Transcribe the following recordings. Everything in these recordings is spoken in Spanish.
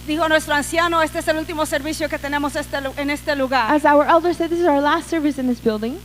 Dijo nuestro anciano, este es el último servicio que tenemos en este lugar. As our elder said, this is our last service in this building.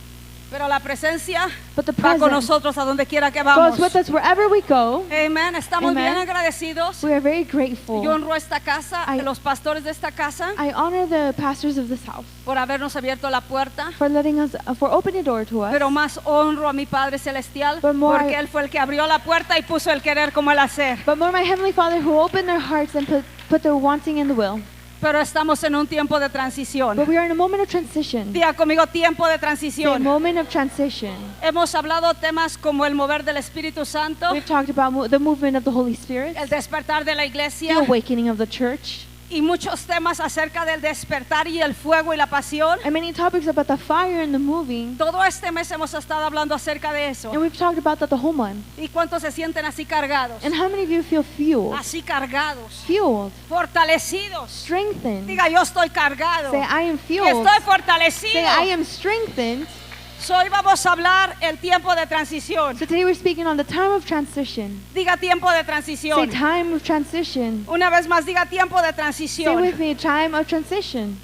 Pero la presencia But the va con presence nosotros a donde quiera que vamos. goes with us wherever we go. Amen. Estamos Amen. bien agradecidos. We are very grateful. Yo honro esta casa, I- los pastores de esta casa, I honor the pastors of this house por habernos abierto la puerta. for letting us, for opening the door to us. Pero más honro a mi Padre Celestial But more porque I- Él fue el que abrió la puerta y puso el querer como el hacer. But more my Heavenly Father who opened their hearts and put their wanting in the will. Pero estamos en un tiempo de transición. But we are in a moment of transition. Diga conmigo, tiempo de A transición. moment of transition. Hemos hablado temas como el mover del Espíritu Santo, We've talked about the movement of the Holy Spirit, el despertar de la the iglesia awakening of the church, y muchos temas acerca del despertar y el fuego y la pasión. and many topics about the fire and the moving. Todo este mes hemos estado hablando acerca de eso. And we've talked about that the whole month. ¿Y cuántos se sienten así cargados? And how many of you feel fueled, Así cargados, fueled, fortalecidos. strengthened? Diga, yo estoy cargado. Say, I am fueled. Estoy fortalecido. Say, I am strengthened. So, hoy vamos a hablar el tiempo de transición. So today we're speaking on the time of transition. Diga tiempo de Say, transición. time of transition. Una vez más, diga tiempo de Say transición. with me, time of transition.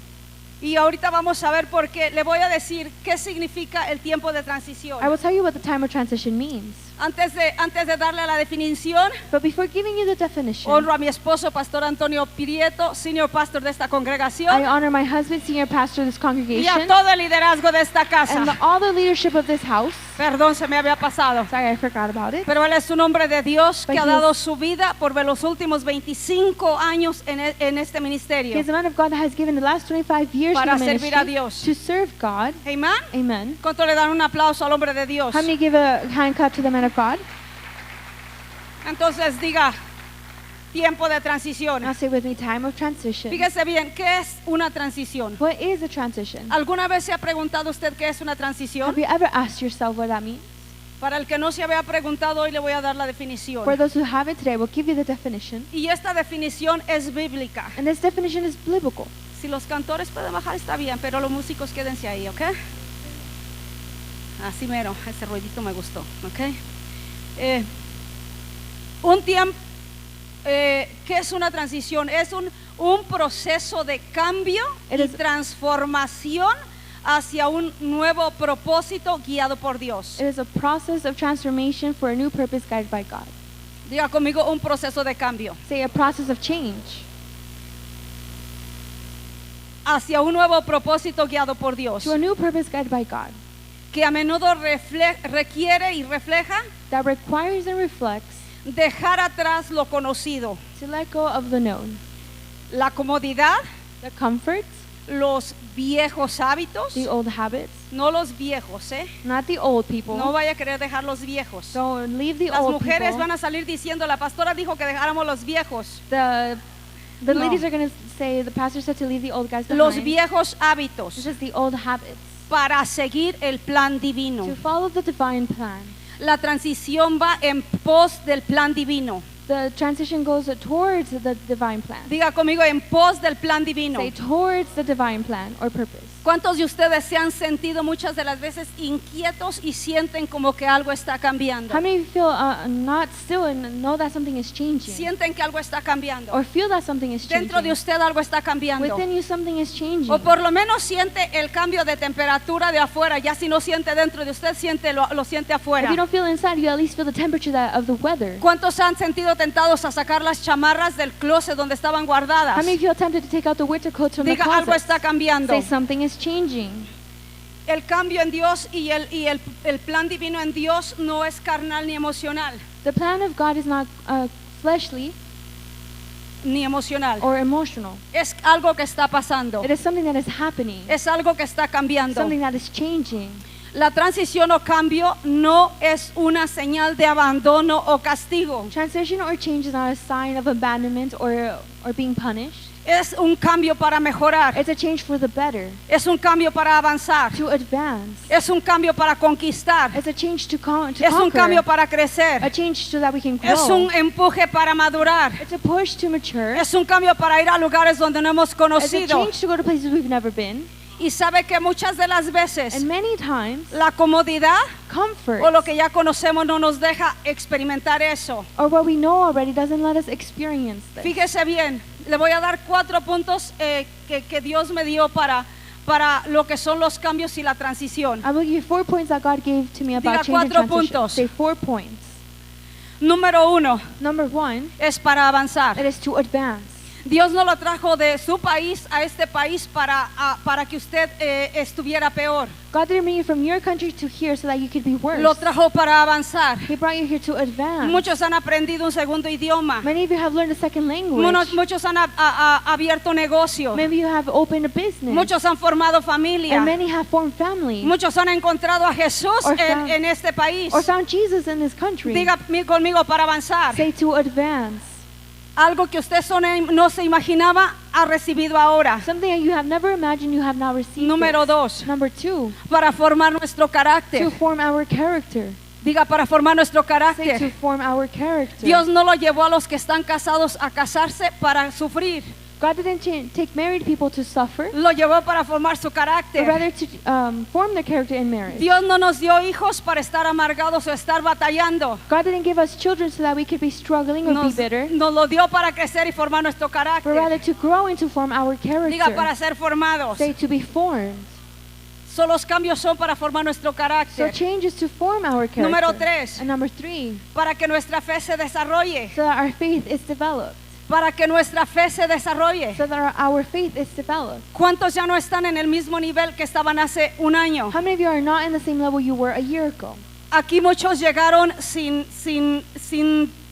Y ahorita vamos a ver por qué. Le voy a decir qué significa el tiempo de transición. I will tell you what the time of transition means. Antes de darle la definición, But before giving you the definition, honro a mi esposo, Pastor Antonio Prieto, senior pastor de esta I congregación, honor my husband, senior pastor of this y a congregation, todo el liderazgo de esta casa. and all the leadership of this house. Perdón, se me había pasado. Sorry, I forgot about it. Pero él es un hombre de Dios que But ha he dado is- su vida por los últimos 25 años en este He ministerio. is a man of God that has given the last 25 years to Para the servir a ministry Dios. to serve God. Amen. Amen. ¿Cuánto le dan un aplauso al hombre de Dios? How many give a hand clap to the man of God? Entonces diga, tiempo de transición. Now say with me, time of transition. Fíjese bien, ¿qué es una transición? What is a transition? ¿Alguna vez se ha preguntado usted qué es una transición? Have you ever asked yourself what that means? Para el que no se había preguntado, hoy le voy a dar la definición. For those who haven't today, we'll give you the definition. Y esta definición es bíblica. And this definition is biblical. Si los cantores pueden bajar está bien, pero los músicos quédense ahí, ¿ok? Así mero, ese ruidito me gustó, ¿ok? Un tiempo, ¿qué es una transición? Es un proceso de cambio It y is- transformación hacia un nuevo propósito guiado por Dios. It is a process of transformation for a new purpose guided by God. Diga conmigo, un proceso de cambio Say a process of change hacia un nuevo propósito guiado por Dios, to a new purpose guided by God que a menudo requiere y refleja that requires and reflects dejar atrás lo conocido, to let go of the known, la comodidad, the comforts, los viejos hábitos, the old habits, no los viejos, not the old people. no vaya a querer dejar los viejos. Don't leave the Las old mujeres people. van a salir diciendo, la pastora dijo que dejáramos los viejos, The No. ladies are going to say, the pastor said to leave the old guys los behind. viejos It's hábitos just the old habits. para seguir el plan divino. To follow the divine plan. La transición va en pos del plan divino. The transition goes towards the divine plan. Diga conmigo, en pos del plan divino. Say towards the divine plan or purpose. ¿Cuántos de ustedes se han sentido muchas de las veces inquietos y sienten como que algo está cambiando? How many of you feel not still and know that something is changing? Sienten que algo está cambiando. Or feel that something is changing? Dentro de usted algo está cambiando. Within you something is changing. O por lo menos siente el cambio de temperatura de afuera. Ya si no siente dentro de usted, lo siente If you afuera. don't feel inside, you at least feel the temperature of the weather. ¿Cuántos han sentido tentados a sacar las chamarras del closet donde estaban guardadas? How many feel tempted to take out the winter coats from the Diga, algo closet? está cambiando. Say something is changing. El cambio en Dios y el plan divino en Dios no es carnal ni emocional. The plan of God is not fleshly Ni emocional. or emotional. Es algo que está pasando. It is something that is happening. Es algo que está cambiando. Something that is changing. La transición o cambio no es una señal de abandono o castigo. Transition or change is not a sign of abandonment or being punished. Es un cambio para mejorar. It's a change for the better, Es un cambio para avanzar. to advance. Es un cambio para conquistar. It's a change to Es un cambio conquer. para crecer. A change so that we can Es un grow. empuje para madurar. It's a push to mature. Es un cambio para ir a lugares donde no hemos It's a conocido. change to go to places we've never been. Y sabe que muchas de las veces And many times, la comodidad comfort o lo que ya conocemos no nos deja experimentar eso. or what we know already doesn't let us experience this. Fíjese bien, Le voy a dar 4 puntos que Dios me dio para lo que son los cambios y la transición. I will give you 4 points that God gave to me about Diga change and 4 transition. puntos. Say 4 points. Número 1 Number 1, es para avanzar. it is to advance. Dios no lo trajo de su país a este país para que usted estuviera peor. God didn't bring you from your country to here so that you could be worse. Lo trajo para avanzar. He brought you here to advance. Muchos han aprendido un segundo idioma. Many of you have learned a second language. Muchos han abierto negocio. Maybe you have opened a business. Muchos han formado familia. And many have formed family. Muchos han encontrado a Jesús Or found- en este país. Or found Jesus in this country. Diga conmigo para avanzar. Say to advance. Algo que usted no se imaginaba ha recibido ahora. Something that you have never imagined you have now received. Número it. 2, Number 2, para formar nuestro to carácter. form our character. Diga para formar nuestro Say to carácter. form our character. Dios no lo llevó a los que están casados a casarse para sufrir. God didn't take married people to suffer, Lo llevó para formar su but carácter. rather to form their character in marriage. Dios no nos dio hijos para estar amargados o estar batallando. God didn't give us children so that we could be struggling or be bitter, Nos lo dio para crecer y formar nuestro but carácter. rather to grow and to form our Diga para character. ser formados. Say to be formed. So, los cambios son para formar nuestro So carácter. change is to form our character. Número 3, And number 3, para que nuestra fe se desarrolle. so that our faith is developed. Para que nuestra fe se desarrolle. So that our faith is developed. ¿Cuántos ya no están en el mismo nivel que estaban hace un año? How many of you are not in the same level you were a year ago? Aquí muchos llegaron sin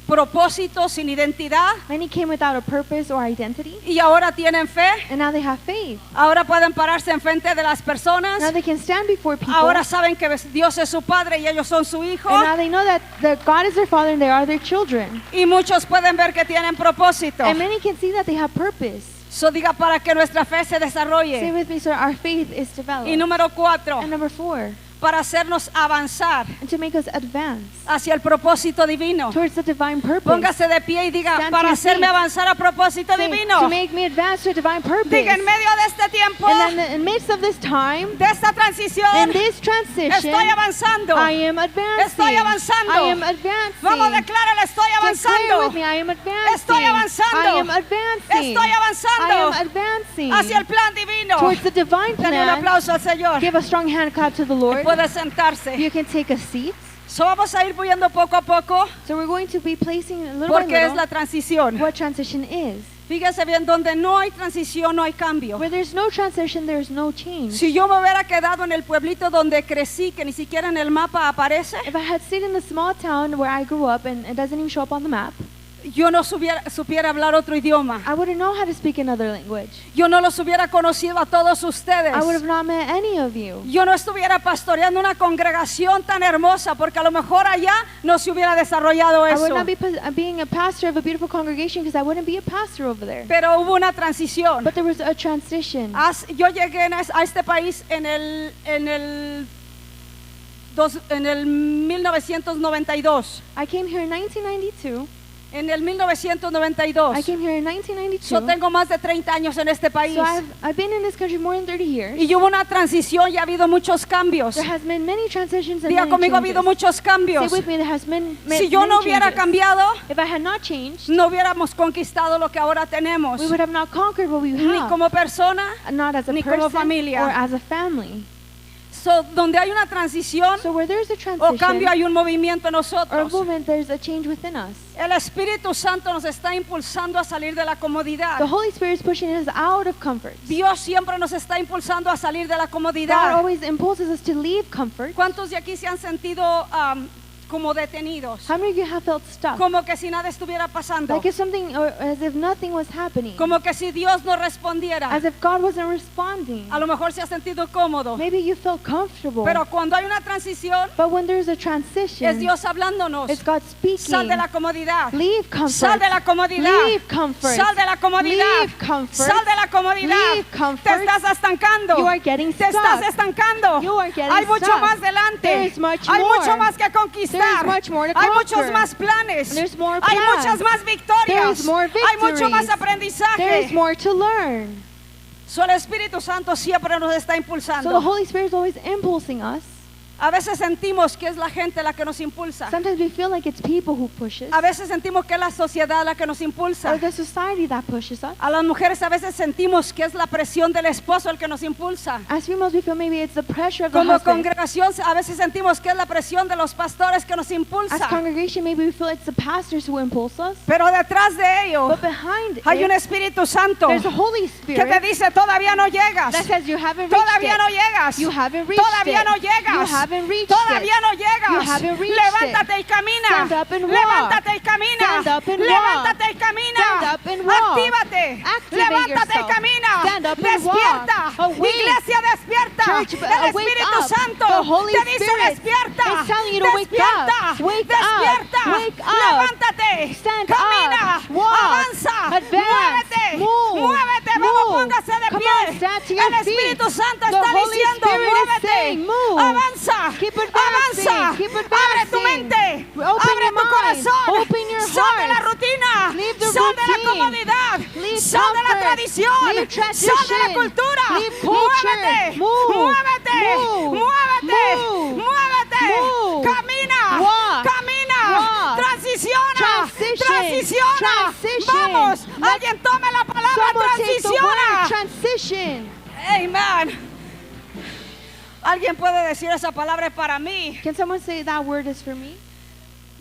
propósito, sin identidad, Many came without a purpose or identity, y ahora tienen fe. and now they have faith. Ahora pueden pararse enfrente de las Now personas. they can stand before people, Ahora saben que Dios es su padre y ellos son su hijo. and now they know that God is their father and they are their children. Y muchos pueden ver que tienen propósito. And many can see that they have purpose. So diga para que nuestra fe se Say desarrolle. with me, so our faith is developed. Y número 4, And number 4, para hacernos avanzar and to make us advance hacia el propósito divino. towards the divine purpose. Póngase de pie y diga, Stand to para your hacerme feet. avanzar a propósito Say, divino. to make me advance to a divine purpose. Diga, en medio de este tiempo, And then in the midst of this time, de esta in transición, this transition, estoy avanzando. I am advancing. Estoy avanzando. I am advancing. Vamos, decláralo, estoy Declare avanzando. with me, I am advancing. Estoy avanzando. I am advancing. Estoy avanzando. I am advancing Hacia el plan divino. towards the divine Dale un plan. aplauso al Señor. Give a strong hand clap to the Lord. Puede sentarse. You can take a seat. So vamos a ir viendo poco a poco So we're going to be placing a little by porque es little la transición. what transition is. Fíjese bien, donde no hay transición, no hay cambio. Where there's no transition, there's no change. Si yo me hubiera quedado en el pueblito donde crecí, que ni siquiera en el mapa aparece, If I had stayed in the small town where I grew up and it doesn't even show up on the map, yo no supiera hablar otro idioma. I wouldn't know how to speak another language. Yo no los hubiera conocido a todos ustedes. I would have not met any of you. Yo no estuviera pastoreando una congregación tan hermosa porque a lo mejor allá no se hubiera desarrollado I would eso. not be being a pastor of a beautiful congregation because I wouldn't be a pastor over there. Pero hubo una transición. But there was a transition. Yo llegué a este país en el 1992. I came here in 1992. En el 1992. I came here in 1992. Yo tengo más de 30 años en este país. So I've been in this country more than 30 years. Y hubo una transición y ha habido muchos cambios. There has been many transitions and Diga many conmigo, ha changes. habido muchos cambios. Say with me, there has been Si yo no many hubiera changes. cambiado, If I had not changed, no hubiéramos conquistado lo que ahora tenemos. we would have not conquered what we Ni have. como persona. Not as a ni como person familia. or as a family. So, donde hay una transición So where there's a o transition cambio, hay un movimiento en or a nosotros. movement, there's a change within us. El Espíritu Santo nos está impulsando a salir de la comodidad. The Holy Spirit is pushing us out of comfort. Dios siempre nos está impulsando a salir de la God comodidad. always impulses us to leave comfort. ¿Cuántos de aquí se han sentido como detenidos? How many of you have felt stuck? Como que si nada estuviera pasando. Like if something, or as if nothing was happening. Como que si Dios no respondiera. As if God wasn't responding. A lo mejor se ha sentido cómodo. Maybe you felt comfortable. Pero cuando hay una transición, But when there's a es transition, Dios hablándonos. it's God speaking. Sal de la comodidad. Leave comfort. Sal de la comodidad. Leave comfort. Sal de la comodidad. Leave comfort. Sal de la comodidad. Leave comfort. Te estás estancando. You are getting Te estás stuck. estancando. You are getting Hay mucho stuck. más delante. There is much Hay more. mucho más que conquistar. There is much more to Hay conquer. muchos más planes. There's more Hay plans. muchas más There victorias. is more Hay mucho más victories. There aprendizaje. is more to learn. So, el Espíritu Santo siempre nos está So the impulsando. Holy Spirit is always impulsing us A veces sentimos que es la gente la que nos impulsa. Sometimes we feel like it's people who push us, A veces sentimos que es la sociedad la que nos impulsa. or the society that pushes us. A las mujeres a veces sentimos que es la presión del esposo el que nos impulsa. As females, we feel maybe it's the pressure of the Como husband. congregación a veces sentimos que es la presión de los pastores que nos As impulsa. congregation, maybe we feel it's the pastors who impulse us. Pero detrás de ello But behind hay un it, Espíritu Santo there's a Holy que te Spirit dice todavía no llegas. that says you haven't reached Todavía no it. llegas. You haven't reached Todavía it. no You llegas. haven't reached Todavía it. no You llegas. haven't reached Levántate y it. camina. Stand up and walk. Levántate y camina. Stand up and walk. Levántate y camina. Stand up and walk. Actívate. Activate Levántate y yourself. camina. Stand up and Despierta. walk. Awake. Iglesia, despierta. Church, El wake Espíritu up. Santo The Holy te dice Spirit despierta. is telling you to wake Despierta. up. Wake Despierta. up. Wake up. Levántate. Stand Camina. up. Walk. Avanza. Advance. Muévete. Move. Muévete. Vamos, Move. póngase de Come pie. on, stand to your El feet. Espíritu Santo The está Holy diciendo Spirit is muévete. saying, move. Avanza. Keep advancing. Avanza. Keep Abre tu advancing. mente. Open Abre your tu mind. corazón. Open your Sal de la heart. rutina. Leave the Sal de la routine. comodidad. Leave Sal de la comfort. tradición. Leave Sal de la tradition. cultura. Leave culture. Muévete. Move. Muévete. Move. Muévete. Move. Muévete. Move. Camina. Walk. Camina. Walk. Transiciona. Transition. Transiciona. Transition. Vamos. Let Alguien tome la palabra Someone take the word transiciona. transition. Amen. Alguien puede decir esa palabra es para mí. Can someone say that word is for me?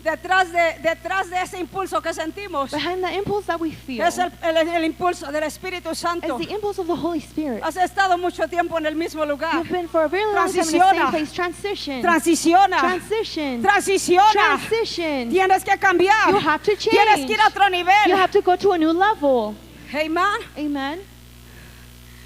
Detrás de ese impulso que sentimos Behind the impulse that we feel es el impulso del Espíritu Santo. is the impulse of the Holy Spirit. Has estado mucho tiempo en el mismo lugar. You've been for a very long time in the Transiciona. same place. Transition. Transiciona. Transition. Transiciona. Transition. Tienes que cambiar. You have to Tienes change. que ir a otro nivel. You have to go to a new level. Amen. Amen.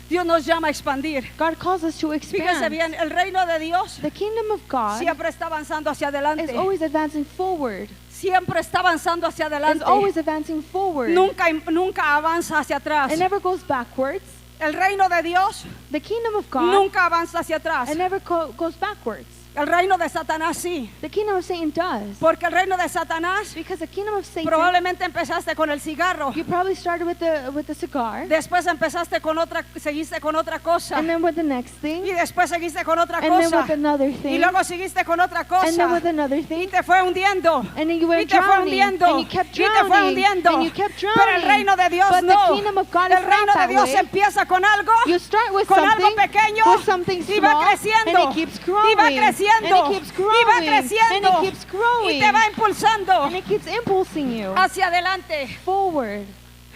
Dios nos llama a expandir. God calls us to Fíjese expand. bien, el reino de Dios The kingdom of God siempre está avanzando hacia is adelante. always advancing forward. Siempre está avanzando hacia Is adelante. always advancing forward. Nunca avanza hacia atrás. It never goes backwards. El reino de Dios The kingdom of God nunca avanza hacia atrás. it never goes backwards. El reino de Satanás sí. The kingdom of Satan does. Porque el reino de Satanás, Because the kingdom of Satan, probablemente empezaste con el cigarro. you probably started with the cigar, Después empezaste con otra, seguiste con otra cosa. and then with the next thing, Y después seguiste con otra and then cosa. with another Y thing, luego seguiste con otra and then cosa. with another Y thing, te fue hundiendo. and then you Y were te fue drowning, hundiendo. and you kept Y te fue drowning, hundiendo. and you kept Pero el drowning. reino de Dios But no. the kingdom of God El is reino not de that Dios way. empieza con algo. You start with Con algo something, pequeño. with something Y va small, creciendo. and it keeps growing, Y va creciendo. and it keeps growing, Y va creciendo. and it keeps growing, Y te va impulsando and it keeps impulsing you hacia adelante. forward.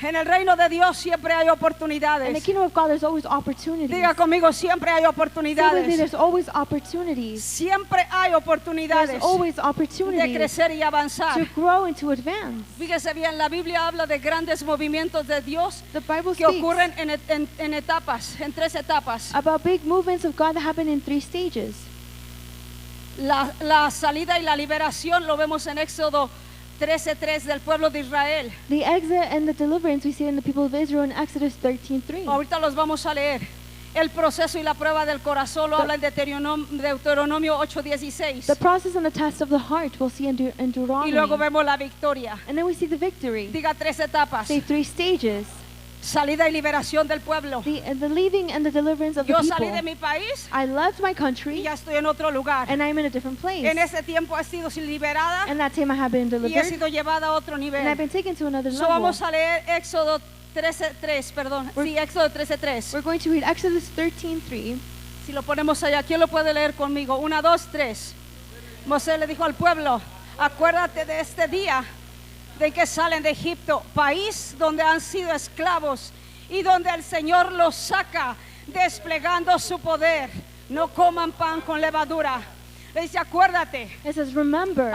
En el reino de Dios siempre hay In the oportunidades. kingdom of God, there's always opportunities. Diga conmigo, siempre hay Say with me, oportunidades. there's always opportunities. Siempre hay There's oportunidades always de opportunities crecer y avanzar. to grow and to advance. Fíjese bien, la Biblia habla de grandes movimientos de Dios The Bible que speaks ocurren en etapas, en 3 etapas. about big movements of God that happen in 3 stages. La salida y la liberación lo vemos en Éxodo 13:3 del pueblo de Israel. The exit and the deliverance we see in the people of Israel in Exodus 13:3. Ahorita los vamos a leer. El proceso y la prueba del corazón lo habla en Deuteronomio 8:16. The process and the test of the heart we'll see in Y luego Deuteronomy. vemos la victoria. And then we see the victory. Diga 3 etapas. Say 3 stages. Salida y liberación del pueblo. The leaving and the deliverance of the Yo salí de people. mi país I left my y country ya estoy en otro lugar. and I'm in a different place. En ese tiempo he sido liberada And that time I have been y he delivered sido llevada a otro and I've nivel. been taken to another So level. vamos a leer Éxodo 13:3, perdón. Sí, Éxodo 13:3. We're going to read Exodus 13:3. Si lo ponemos allá, ¿quién lo puede leer conmigo? 1, 2, 3. Moisés le dijo al pueblo, acuérdate de este día de que salen de Egipto, país donde han sido esclavos y donde el Señor los saca desplegando su poder. No coman pan con levadura. Le dice, acuérdate, It says, remember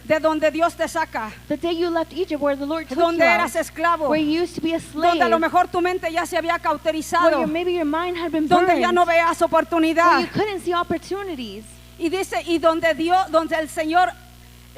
de donde Dios te saca, the day you left Egypt, where the Lord took donde you eras out, esclavo, where you used to be a slave, donde a lo mejor tu mente ya se había where cauterizado, maybe your mind had been donde burned, ya no veas where oportunidad. you couldn't see opportunities. Y dice, y donde el Señor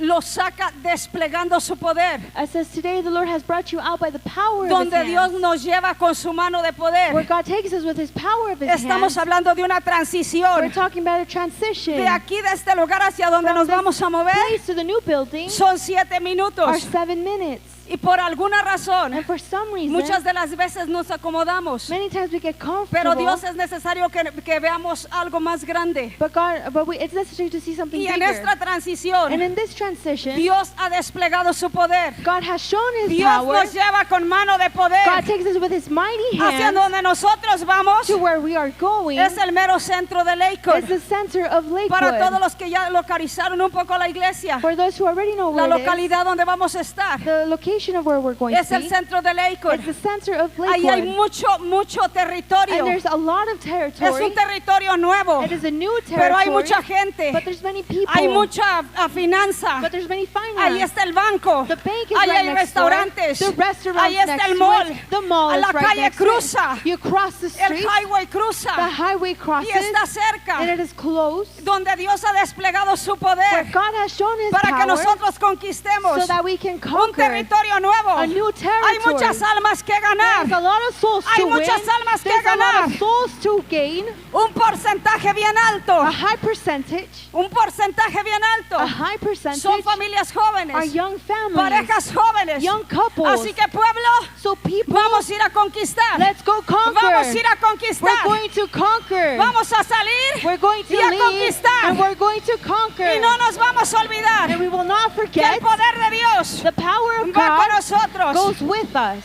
los saca desplegando su poder. It says, today the Lord has brought you out by the power of His Donde Dios hand. nos lleva con su mano de Where poder. God takes us with His power of His Estamos hand. hablando de una We're transición. talking about a transition. De aquí, de este lugar hacia donde From nos this vamos a mover, place to the new building son 7 are minutos. 7 minutes. Y por alguna razón, And for some reason, muchas de las veces nos acomodamos. many times we get Pero comfortable. Dios es necesario que veamos algo más grande. It's necessary to see something Y en bigger. esta transición, And in this transition, Dios ha desplegado su poder. God has shown His Dios power. nos lleva con mano de poder God takes us with His mighty hacia hand donde nosotros vamos. to where we are going. Es el mero centro de It's Lakewood. the center of Para todos Lakewood. los que ya localizaron un poco la iglesia, For those who already know la where it is, localidad donde vamos a estar the location of where we're going es to el be, centro de Lakewood. it's the center of Ahí hay Lakewood. mucho And territorio. there's a lot of Es territory. un territorio nuevo, It is a new pero hay territory. mucha gente, But there's many people. hay mucha finanza. But there's many Ahí finance. está el banco, The bank is ahí right hay next door. restaurantes, The restaurant's ahí está next el to mall, it. The mall a is la right calle next to it. cruza, You cross the el street. highway The cruza highway y crosses. está cerca, And it is close. donde Dios ha desplegado su Where poder God has shown His para que power nosotros conquistemos so that we can un conquer. territorio nuevo. A new Hay territory. muchas almas que ganar, There's a lot of souls Hay to win. muchas almas que There's a lot ganar. of souls to gain. un porcentaje bien alto, A high percentage. un porcentaje bien alto. A high percentage Son familias are jóvenes, young families. parejas jóvenes. Young couples. Así que pueblo, So people, vamos a ir a conquistar. let's go conquer. Vamos a ir a We're conquistar. going to conquer. Vamos a salir We're going to y a leave conquistar. and we're going to conquer. Y no nos vamos a olvidar And we will not que el forget poder de Dios the power of va con God nosotros. goes with us.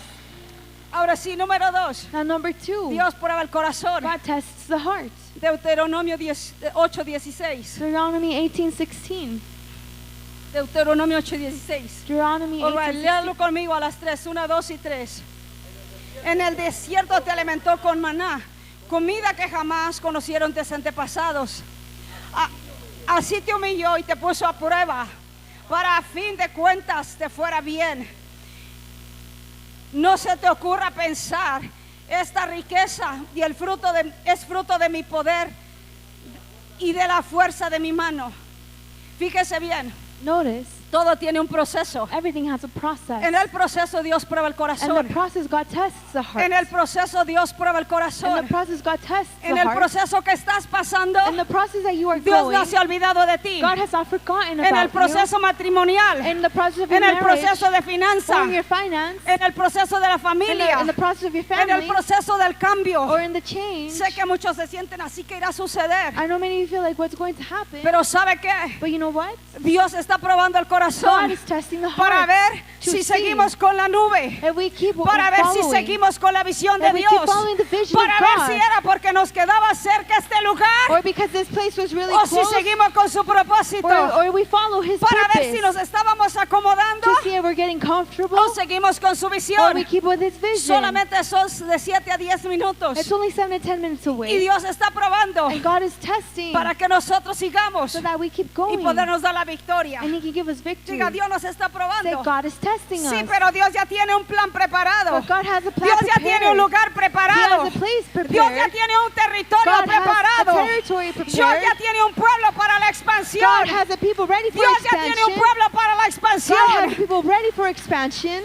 Ahora sí, número 2. Now number 2, Dios prueba el corazón. God tests the heart. Deuteronomio 8:16. Deuteronomy 18:16. Deuteronomio 8:16. Deuteronomy All right, 18:16. léalo conmigo a las 3, 1, 2 y 3. En el desierto te alimentó con maná, comida que jamás conocieron tus antepasados. Así te humilló y te puso a prueba, para a fin de cuentas te fuera bien. No se te ocurra pensar, esta riqueza y el fruto es fruto de mi poder y de la fuerza de mi mano. Fíjese bien, Notice, todo tiene un proceso. everything has a process. En el proceso Dios prueba el And corazón. the process, God tests the heart. En el proceso Dios prueba el In corazón. the process, God tests En the el heart. proceso que estás pasando, In the process that you are Dios going, no se ha olvidado de ti. God has not forgotten En el about you. proceso matrimonial, In the process of your en el marriage, proceso de or finanza, in your finance, en el proceso de la in familia, the process of your en el family, proceso del cambio. or in the change. Sé que muchos se sienten así que irá a suceder, I know many of you feel like what's going to happen, pero ¿sabe qué? but you know what? Dios está probando el God corazón is testing the para heart ver to si see seguimos con la nube, if we keep para ver si following, seguimos con la visión de that we keep Dios, following the vision para of ver God, si era porque nos quedaba cerca este lugar or because this place was really o si close, seguimos con su propósito, or we follow His para ver si purpose, nos estábamos acomodando to see if we're getting comfortable, o seguimos con su or visión. we keep with His vision. Solamente son de 7 a 10 minutos It's only 7 to 10 minutes y away, Dios está probando and God is testing para que nosotros sigamos so that we keep y going, podernos dar la victoria. and He can give us victory. Diga, Dios nos está Say, probando. God is testing Sí, us. pero Dios ya tiene un plan preparado. But God has a plan Dios ya tiene un prepared. lugar He preparado. has a place Dios prepared. ya tiene un territorio God has a preparado. territory Dios prepared. ya tiene un pueblo para la expansión. God has a people ready for Dios ya tiene un expansion. pueblo para la God has expansión. people ready for expansion.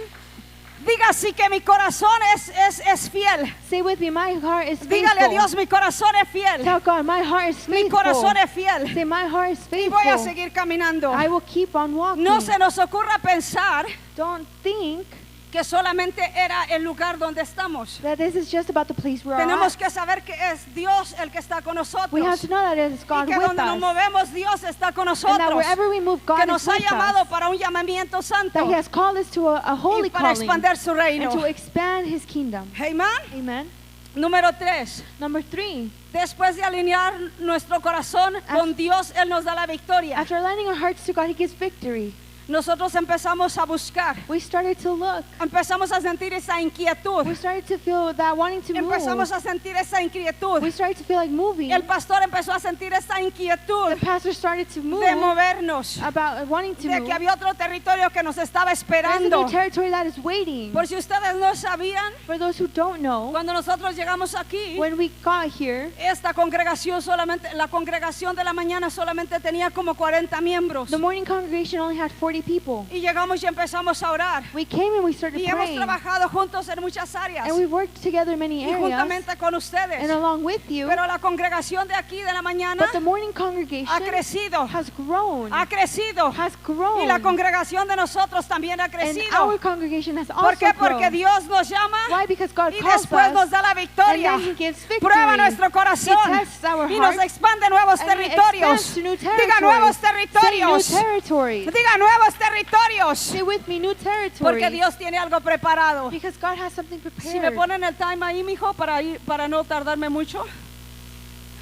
Diga así que mi corazón es fiel. Say with me, my heart is Dígale a faithful. Dios, mi corazón es fiel. Tell God, my heart is Mi faithful. corazón es fiel. Say, my heart is Y voy a faithful. seguir caminando. I will keep on walking. No se nos ocurra pensar Don't think que solamente era el lugar donde estamos. that this is just about the place we're Tenemos at. que saber que es Dios el que está con nosotros. We have to know that it is Y God que with donde nos us. movemos, Dios está con And that nosotros. wherever we move, Que God nos is ha with llamado us. para un llamamiento santo That He has called us to a holy y para calling expandir su and reino. to expand His kingdom. Amen. Amen. Número 3. Number 3, Después de alinear nuestro corazón con Dios, Él nos da la victoria. after aligning our hearts to God, He gives victory. Nosotros empezamos a buscar, We started to look. empezamos a sentir esa inquietud, We started to feel that wanting to empezamos move. a sentir esa inquietud. We started to feel like moving. El pastor empezó a sentir esa inquietud The pastor started to move de movernos, about wanting to de move. que había otro territorio que nos estaba There's a esperando. new territory that is waiting. Por si ustedes no sabían, For those who don't know, cuando nosotros llegamos aquí, when we got here, esta congregación solamente, la congregación de la mañana solamente tenía como 40 miembros. the morning congregation only had 40 40 people. Y llegamos y empezamos a orar. We came and we started Y hemos praying. trabajado juntos en muchas áreas. And we worked together in many Y areas. juntamente con ustedes. And along with you. Pero la congregación de aquí de la mañana But the morning congregation ha crecido. has grown. Ha crecido. Has grown. Y la congregación de nosotros también ha And crecido. our congregation has ¿Por also qué? grown. Porque Dios nos llama Why? Because God y calls después nos us. da la victoria. And then He gives victory. Prueba nuestro corazón He tests our y nos heart. expande nuevos And He territorios. expands to new Diga nuevos territories. territorios. Say new territories. Diga nuevos territorios. Say with me, new Porque territories. Dios tiene algo preparado. Because God has something Si me prepared. ponen el time ahí, mijo, para no tardarme mucho.